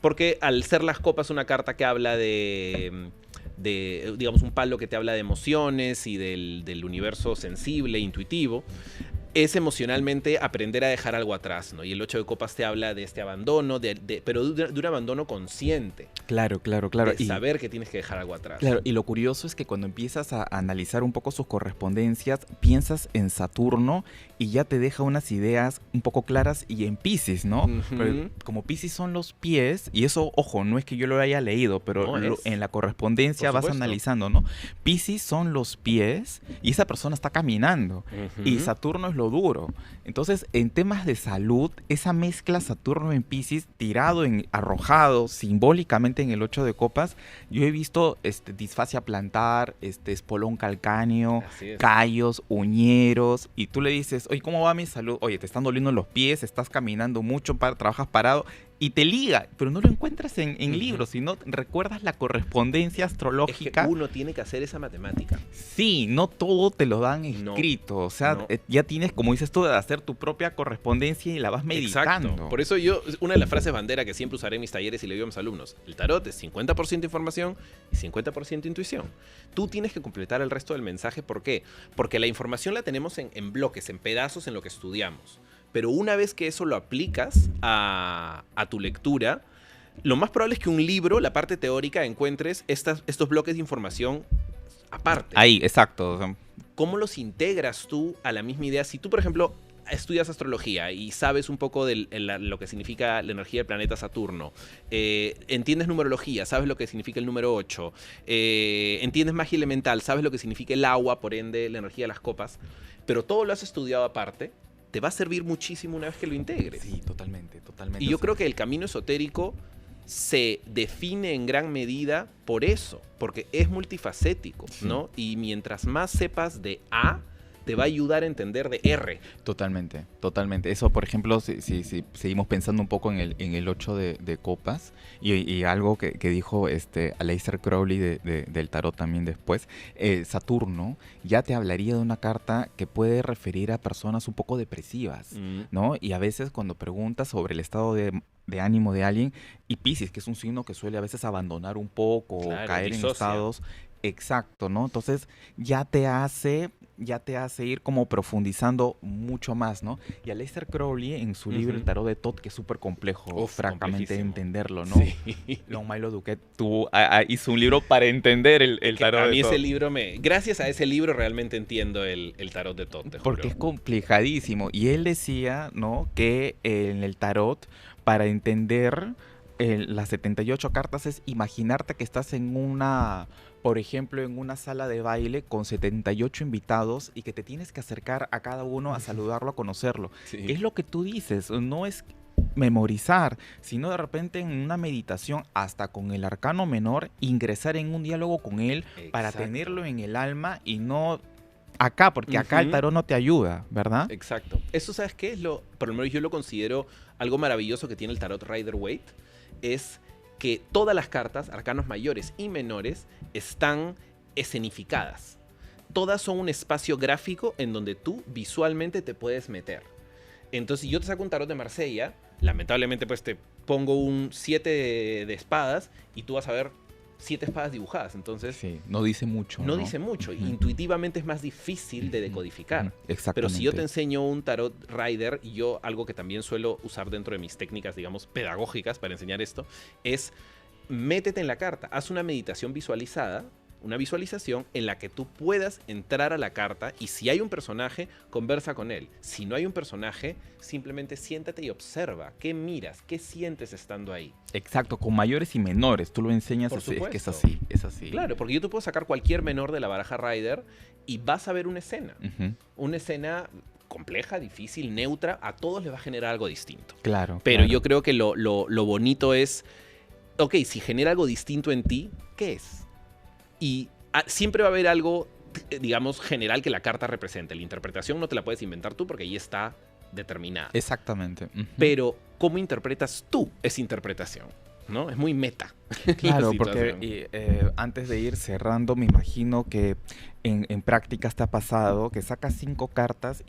porque al ser las copas una carta que habla de digamos, un palo que te habla de emociones y del universo sensible, intuitivo, es emocionalmente aprender a dejar algo atrás, ¿no? Y el 8 de copas te habla de este abandono, pero de un abandono consciente. Claro. De saber que tienes que dejar algo atrás. Claro, y lo curioso es que cuando empiezas a analizar un poco sus correspondencias, piensas en Saturno y ya te deja unas ideas un poco claras, y en Piscis, ¿no? Pero como Piscis son los pies, y eso, ojo, no es que yo lo haya leído, pero en la correspondencia vas analizando, ¿no? Piscis son los pies y esa persona está caminando, y Saturno es lo duro. Entonces, en temas de salud, esa mezcla Saturno en Piscis, arrojado simbólicamente en el 8 de copas, yo he visto disfasia plantar, espolón calcáneo, callos, uñeros, y tú le dices, oye, ¿cómo va mi salud? Oye, te están doliendo los pies, estás caminando mucho, trabajas parado, y te liga, pero no lo encuentras en libros, sino recuerdas la correspondencia astrológica. Es que uno tiene que hacer esa matemática. Sí, no todo te lo dan escrito, o sea, ya tienes, como dices tú, de hacer tu propia correspondencia y la vas meditando. Exacto. Por eso una de las frases bandera que siempre usaré en mis talleres y le digo a mis alumnos, el tarot es 50% información y 50% intuición. Tú tienes que completar el resto del mensaje, ¿por qué? Porque la información la tenemos en bloques, en pedazos, en lo que estudiamos. Pero una vez que eso lo aplicas a tu lectura, lo más probable es que un libro, la parte teórica, encuentres estos bloques de información aparte. Ahí, exacto. ¿Cómo los integras tú a la misma idea? Si tú, por ejemplo, estudias astrología y sabes un poco de lo que significa la energía del planeta Saturno, entiendes numerología, sabes lo que significa el número 8, entiendes magia elemental, sabes lo que significa el agua, por ende la energía de las copas, pero todo lo has estudiado aparte, te va a servir muchísimo una vez que lo integres. Sí, totalmente, totalmente. Y yo creo que el camino esotérico se define en gran medida por eso, porque es multifacético, ¿no? Y mientras más sepas de A, te va a ayudar a entender de R. Totalmente, totalmente. Eso, por ejemplo, si seguimos pensando un poco en el 8 de copas y algo que dijo Aleister Crowley del tarot también después, Saturno ya te hablaría de una carta que puede referir a personas un poco depresivas, ¿no? Y a veces cuando preguntas sobre el estado de ánimo de alguien, y Piscis, que es un signo que suele a veces abandonar un poco, claro, o caer disocia. en estados... Exacto, ¿no? Entonces ya te hace ir como profundizando mucho más, ¿no? Y Aleister Crowley en su libro El Tarot de Thoth, que es súper complejo, francamente, entenderlo, ¿no? Sí. Long Milo Duquette hizo un libro para entender el Tarot de Thoth. A mí ese libro gracias a ese libro realmente entiendo el Tarot de Thoth, te juro. Porque es complicadísimo. Y él decía, ¿no? Que en el Tarot, para entender las 78 cartas, es imaginarte que estás en por ejemplo, en una sala de baile con 78 invitados y que te tienes que acercar a cada uno a saludarlo, a conocerlo. Sí. ¿Qué es lo que tú dices? No es memorizar, sino de repente en una meditación, hasta con el arcano menor, ingresar en un diálogo con él. Exacto. Para tenerlo en el alma y no acá, porque acá el tarot no te ayuda, ¿verdad? Exacto. Eso, ¿sabes qué? Por lo menos yo lo considero algo maravilloso que tiene el tarot Rider-Waite, es que todas las cartas, arcanos mayores y menores, están escenificadas. Todas son un espacio gráfico en donde tú visualmente te puedes meter. Entonces, si yo te saco un tarot de Marsella, lamentablemente pues te pongo un 7 de espadas y tú vas a ver 7 espadas dibujadas. Entonces, sí, no dice mucho. No dice mucho. Intuitivamente es más difícil de decodificar. Exactamente. Pero si yo te enseño un tarot rider, y yo algo que también suelo usar dentro de mis técnicas, digamos, pedagógicas para enseñar esto, es métete en la carta, haz una meditación visualizada, una visualización en la que tú puedas entrar a la carta y si hay un personaje, conversa con él. Si no hay un personaje, simplemente siéntate y observa. ¿Qué miras? ¿Qué sientes estando ahí? Exacto, con mayores y menores. Tú lo enseñas, Por así, supuesto. es que es así. Claro, porque yo te puedo sacar cualquier menor de la baraja Rider y vas a ver una escena. Una escena compleja, difícil, neutra. A todos les va a generar algo distinto. Claro. Pero yo creo que lo bonito es, ok, si genera algo distinto en ti, ¿qué es? Y siempre va a haber algo, digamos, general que la carta represente. La interpretación no te la puedes inventar tú porque ahí está determinada. Exactamente. Pero, ¿cómo interpretas tú esa interpretación? ¿No? Es muy meta. Claro, porque antes de ir cerrando, me imagino que en prácticas te ha pasado que sacas 5 cartas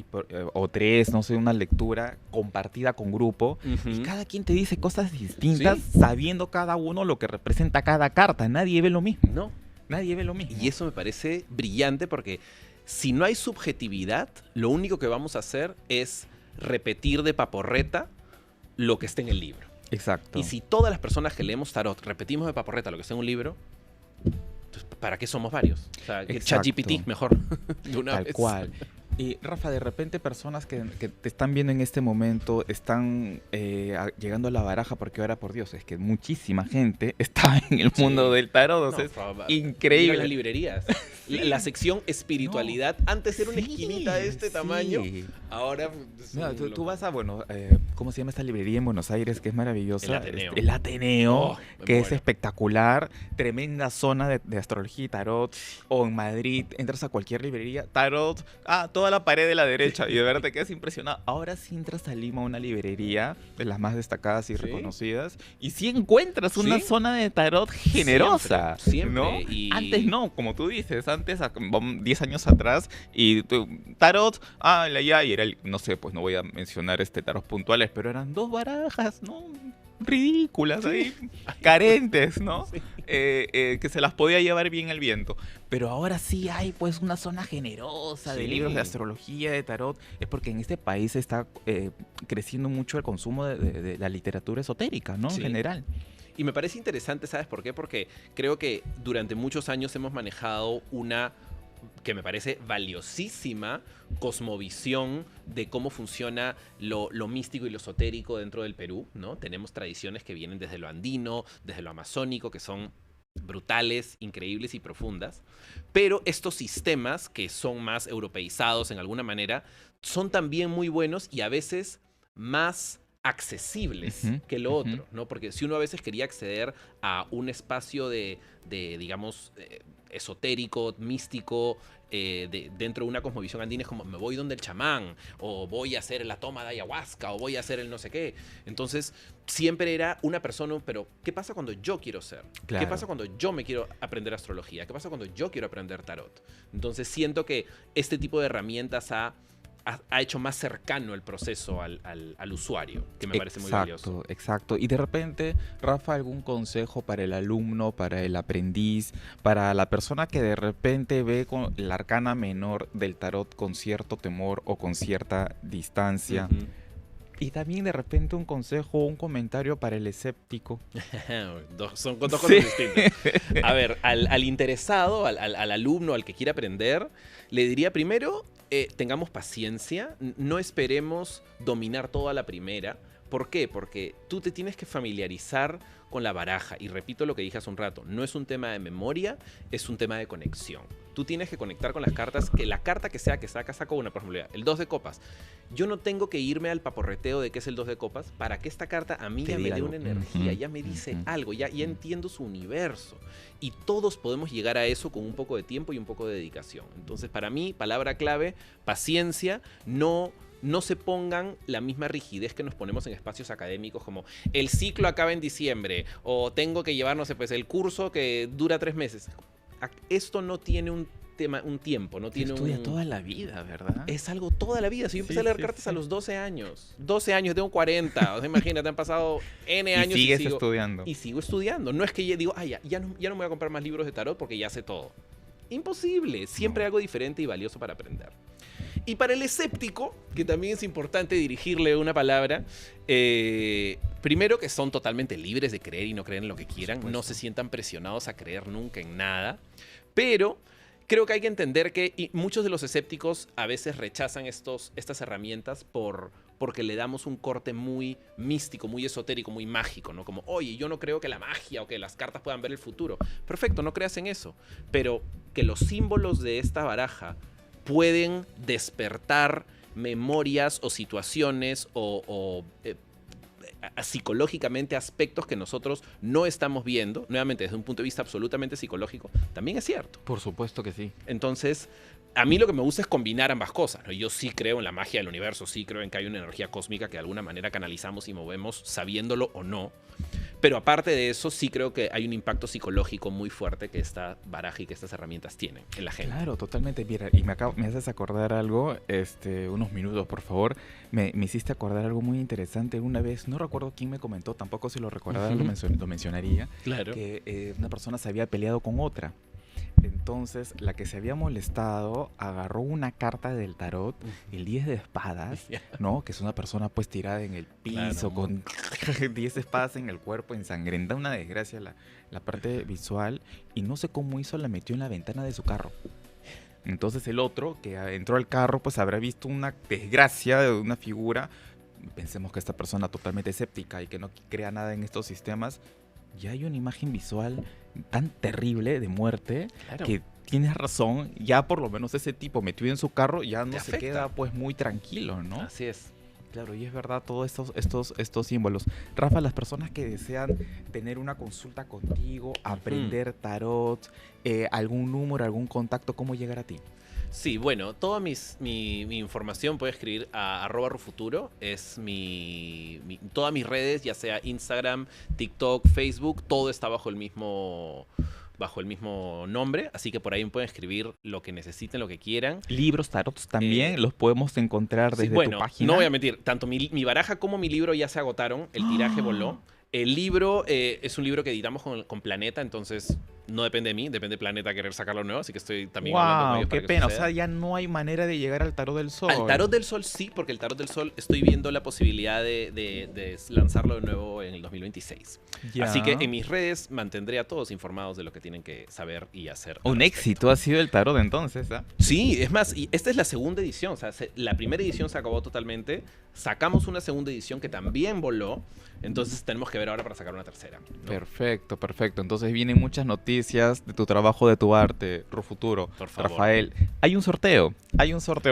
o 3, no sé, una lectura compartida con grupo y cada quien te dice cosas distintas, sabiendo cada uno lo que representa cada carta. Nadie ve lo mismo. No. Nadie ve lo mismo. Y eso me parece brillante porque si no hay subjetividad, lo único que vamos a hacer es repetir de paporreta lo que está en el libro. Exacto. Y si todas las personas que leemos tarot repetimos de paporreta lo que está en un libro, pues ¿para qué somos varios? O sea, ChatGPT mejor de una vez. Tal cual. Y Rafa, de repente personas que te están viendo en este momento están llegando a la baraja porque ahora, por Dios, es que muchísima gente está en el mundo del tarot. O sea, es increíble. Las librerías. La sección espiritualidad. Antes era una esquinita de este tamaño. Ahora... Mira, tú vas a, ¿cómo se llama esta librería en Buenos Aires? Que es maravillosa. El Ateneo. El Ateneo, que es bueno. espectacular. Tremenda zona de astrología y tarot. O en Madrid, entras a cualquier librería. Tarot. Toda la pared de la derecha. Y de verdad te quedas impresionado. Ahora sí entras a Lima, una librería de las más destacadas y reconocidas. Y sí encuentras una zona de tarot generosa. Siempre. ¿No? Antes no, como tú dices. Antes, 10 años atrás. Y tarot, ya, y era no sé, pues no voy a mencionar tarot puntuales, pero eran 2 barajas, ¿no? Ridículas ahí, carentes, ¿no? Sí. Que se las podía llevar bien el viento. Pero ahora sí hay pues una zona generosa de libros de astrología, de tarot. Es porque en este país está creciendo mucho el consumo de la literatura esotérica, ¿no? En general. Y me parece interesante, ¿sabes por qué? Porque creo que durante muchos años hemos manejado una que me parece valiosísima cosmovisión de cómo funciona lo místico y lo esotérico dentro del Perú, ¿no? Tenemos tradiciones que vienen desde lo andino, desde lo amazónico, que son brutales, increíbles y profundas. Pero estos sistemas, que son más europeizados en alguna manera, son también muy buenos y a veces más accesibles que lo otro, ¿no? Porque si uno a veces quería acceder a un espacio de digamos, esotérico, místico, dentro de una cosmovisión andina, es como me voy donde el chamán, o voy a hacer la toma de ayahuasca, o voy a hacer el no sé qué. Entonces, siempre era una persona, pero ¿qué pasa cuando yo quiero ser? Claro. ¿Qué pasa cuando yo me quiero aprender astrología? ¿Qué pasa cuando yo quiero aprender tarot? Entonces, siento que este tipo de herramientas ha hecho más cercano el proceso al usuario, que me parece muy valioso. Exacto. Y de repente, Rafa, ¿algún consejo para el alumno, para el aprendiz, para la persona que de repente ve con la arcana menor del tarot con cierto temor o con cierta distancia? Y también de repente un consejo o un comentario para el escéptico. Son dos cosas distintas. A ver, al interesado, al alumno, al que quiera aprender, le diría primero, tengamos paciencia, no esperemos dominar toda la primera. ¿Por qué? Porque tú te tienes que familiarizar con la baraja. Y repito lo que dije hace un rato, no es un tema de memoria, es un tema de conexión. Tú tienes que conectar con las cartas, que la carta que sea que saco una, por ejemplo, el 2 de copas. Yo no tengo que irme al paporreteo de qué es el 2 de copas para que esta carta a mí ya me dé una energía, ya me dice algo, ya entiendo su universo. Y todos podemos llegar a eso con un poco de tiempo y un poco de dedicación. Entonces, para mí, palabra clave, paciencia, no se pongan la misma rigidez que nos ponemos en espacios académicos como el ciclo acaba en diciembre o tengo que llevar, no sé, pues el curso que dura 3 meses. Esto no tiene un tiempo, no tiene estudia toda la vida, ¿verdad? Es algo toda la vida. Si yo empecé a leer cartas a los 12 años. 12 años, tengo 40. O sea, imagínate, han pasado N años y sigues estudiando. Y sigo estudiando. No es que ya digo, ya no me voy a comprar más libros de tarot porque ya sé todo. Imposible. Siempre algo diferente y valioso para aprender. Y para el escéptico, que también es importante dirigirle una palabra, primero que son totalmente libres de creer y no creer en lo que quieran, no se sientan presionados a creer nunca en nada, pero creo que hay que entender que muchos de los escépticos a veces rechazan estas herramientas porque le damos un corte muy místico, muy esotérico, muy mágico, ¿no? Como, oye, yo no creo que la magia o que las cartas puedan ver el futuro. Perfecto, no creas en eso, pero que los símbolos de esta baraja pueden despertar memorias o situaciones o psicológicamente aspectos que nosotros no estamos viendo, nuevamente desde un punto de vista absolutamente psicológico, también es cierto. Por supuesto que sí. Entonces, a mí lo que me gusta es combinar ambas cosas, ¿no? Yo sí creo en la magia del universo, sí creo en que hay una energía cósmica que de alguna manera canalizamos y movemos sabiéndolo o no. Pero aparte de eso, sí creo que hay un impacto psicológico muy fuerte que esta baraja y que estas herramientas tienen en la gente. Claro, totalmente. Mira, y me haces acordar algo, unos minutos, por favor. Me hiciste acordar algo muy interesante. Una vez, no recuerdo quién me comentó, tampoco si lo recordara lo mencionaría, claro, que una persona se había peleado con otra. Entonces, la que se había molestado agarró una carta del tarot, el 10 de espadas, ¿no? Que es una persona pues tirada en el piso, claro, con 10 espadas en el cuerpo, ensangrentada, una desgracia la parte visual, y no sé cómo hizo, la metió en la ventana de su carro. Entonces el otro, que entró al carro, pues habrá visto una desgracia de una figura. Pensemos que esta persona totalmente escéptica y que no crea nada en estos sistemas, ya hay una imagen visual tan terrible de muerte, claro, que tienes razón, ya por lo menos ese tipo metido en su carro ya no se queda pues muy tranquilo, ¿no? Así es. Claro, y es verdad todos estos símbolos. Rafa, las personas que desean tener una consulta contigo, aprender tarot, algún número, algún contacto, ¿cómo llegar a ti? Sí, bueno, toda mi información puede escribir a @rufuturo, es todas mis redes, ya sea Instagram, TikTok, Facebook, todo está bajo el mismo nombre, así que por ahí me pueden escribir lo que necesiten, lo que quieran. Libros, tarots también los podemos encontrar desde tu página. No voy a mentir, tanto mi baraja como mi libro ya se agotaron, el tiraje voló. El libro es un libro que editamos con Planeta, entonces No depende de mí, depende del planeta querer sacarlo nuevo, así que estoy también hablando con Wow, ellos qué para que pena. O suceda. sea, ya no hay manera de llegar al tarot del sol. Al Tarot del Sol sí, porque el Tarot del Sol estoy viendo la posibilidad de lanzarlo de nuevo en el 2026. Ya. Así que en mis redes mantendré a todos informados de lo que tienen que saber y hacer. al Un respecto. éxito ha sido el tarot entonces, ¿ah? Sí, es más, y esta es la segunda edición. O sea, la primera edición se acabó totalmente. Sacamos una segunda edición que también voló. Entonces tenemos que ver ahora para sacar una tercera, ¿no? Perfecto, perfecto. Entonces vienen muchas noticias de tu trabajo, de tu arte, Rufuturo. Por favor. Rafael, hay un sorteo.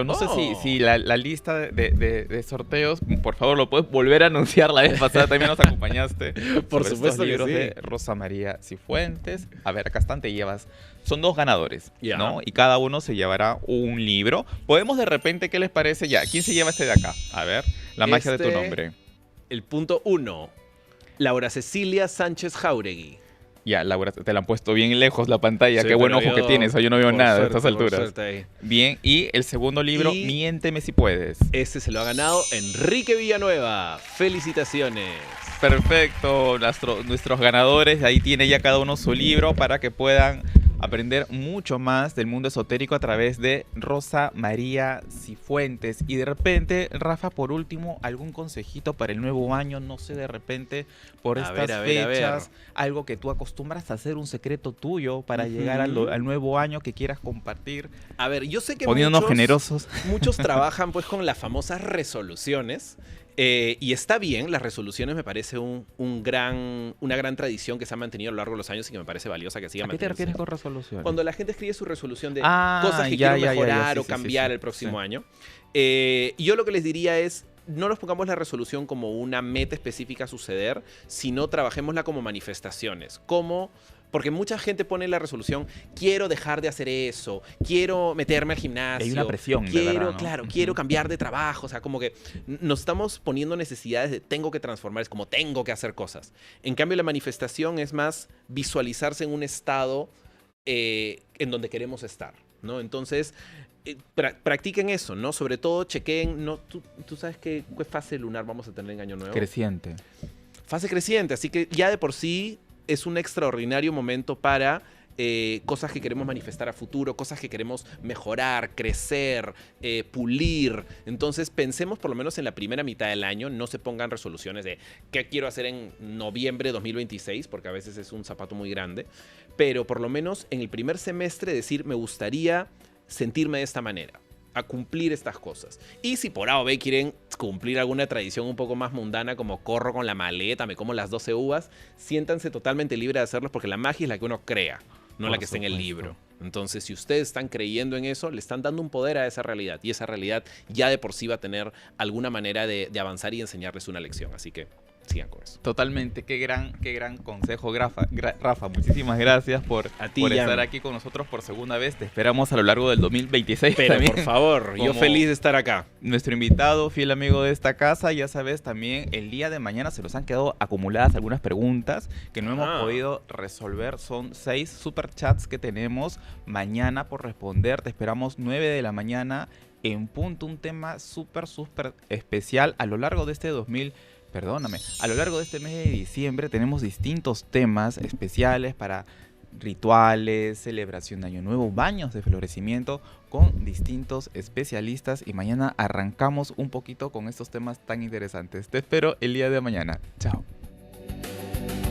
No sé Oh. si la lista de sorteos, por favor, lo puedes volver a anunciar. La vez pasada también nos acompañaste. Por sobre supuesto estos que libros sí. de Rosa María Cifuentes. A ver, acá están, te llevas. Son 2 ganadores, Ya. ¿no? Y cada uno se llevará un libro. Podemos de repente, ¿qué les parece? Ya, ¿quién se lleva este de acá? A ver, la magia de tu Este- nombre. El punto 1. Laura Cecilia Sánchez Jauregui. Ya, Laura, te la han puesto bien lejos la pantalla. Sí, Qué buen pero ojo que yo, tienes. Yo no veo por nada suerte, a estas por alturas. suerte ahí. Bien, y el segundo libro, Y- Miénteme si puedes. Este se lo ha ganado Enrique Villanueva. Felicitaciones. Perfecto, nuestros ganadores, ahí tiene ya cada uno su libro para que puedan aprender mucho más del mundo esotérico a través de Rosa María Cifuentes. Y de repente, Rafa, por último, algún consejito para el nuevo año, no sé, de repente, por A estas ver, a ver, a ver. fechas, algo que tú acostumbras a hacer, un secreto tuyo para llegar Ujú. al nuevo año que quieras compartir, A ver, yo sé que poniéndonos generosos. muchos trabajan pues con las famosas resoluciones. Y está bien, las resoluciones me parece una gran tradición que se ha mantenido a lo largo de los años y que me parece valiosa que siga ¿A qué te manteniéndose. refieres con resolución? Cuando la gente escribe su resolución de Ah, cosas que ya, quiero ya, ya, mejorar sí, o sí, cambiar sí, el próximo sí. año, yo lo que les diría es, no nos pongamos la resolución como una meta específica a suceder, sino trabajémosla como manifestaciones. Porque mucha gente pone la resolución, quiero dejar de hacer eso, quiero meterme al gimnasio. Hay una presión, de quiero, verdad, ¿no? claro, Ujú. quiero cambiar de trabajo. O sea, como que nos estamos poniendo necesidades de tengo que transformar, es como tengo que hacer cosas. En cambio, la manifestación es más visualizarse en un estado en donde queremos estar, ¿no? Entonces, practiquen eso, ¿no? Sobre todo, chequen, ¿no? Tú sabes qué fase lunar vamos a tener en Año Nuevo. Creciente. Fase creciente, así que ya de por sí es un extraordinario momento para cosas que queremos manifestar a futuro, cosas que queremos mejorar, crecer, pulir. Entonces pensemos por lo menos en la primera mitad del año, no se pongan resoluciones de qué quiero hacer en noviembre de 2026, porque a veces es un zapato muy grande, pero por lo menos en el primer semestre decir me gustaría sentirme de esta manera, a cumplir estas cosas. Y si por A o B quieren cumplir alguna tradición un poco más mundana, como corro con la maleta, me como las 12 uvas, siéntanse totalmente libres de hacerlos, porque la magia es la que uno crea, no la Por que está en el supuesto. libro. Entonces, si ustedes están creyendo en eso, le están dando un poder a esa realidad. Y esa realidad ya de por sí va a tener alguna manera de avanzar y enseñarles una lección. Así que sigan con eso. Totalmente, qué gran consejo, Rafa. Muchísimas gracias por A ti, estar Jan. aquí con nosotros por segunda vez. Te esperamos a lo largo del 2026 Pero también. por favor, yo como- feliz de estar acá. Nuestro invitado, fiel amigo de esta casa, ya sabes, también el día de mañana se nos han quedado acumuladas algunas preguntas que no hemos Ah. podido resolver. Son 6 superchats que tenemos mañana por responder. Te esperamos 9 de la mañana en punto. Un tema súper especial a lo largo de este a lo largo de este mes de diciembre tenemos distintos temas especiales para rituales, celebración de Año Nuevo, baños de florecimiento con distintos especialistas y mañana arrancamos un poquito con estos temas tan interesantes. Te espero el día de mañana. Chao.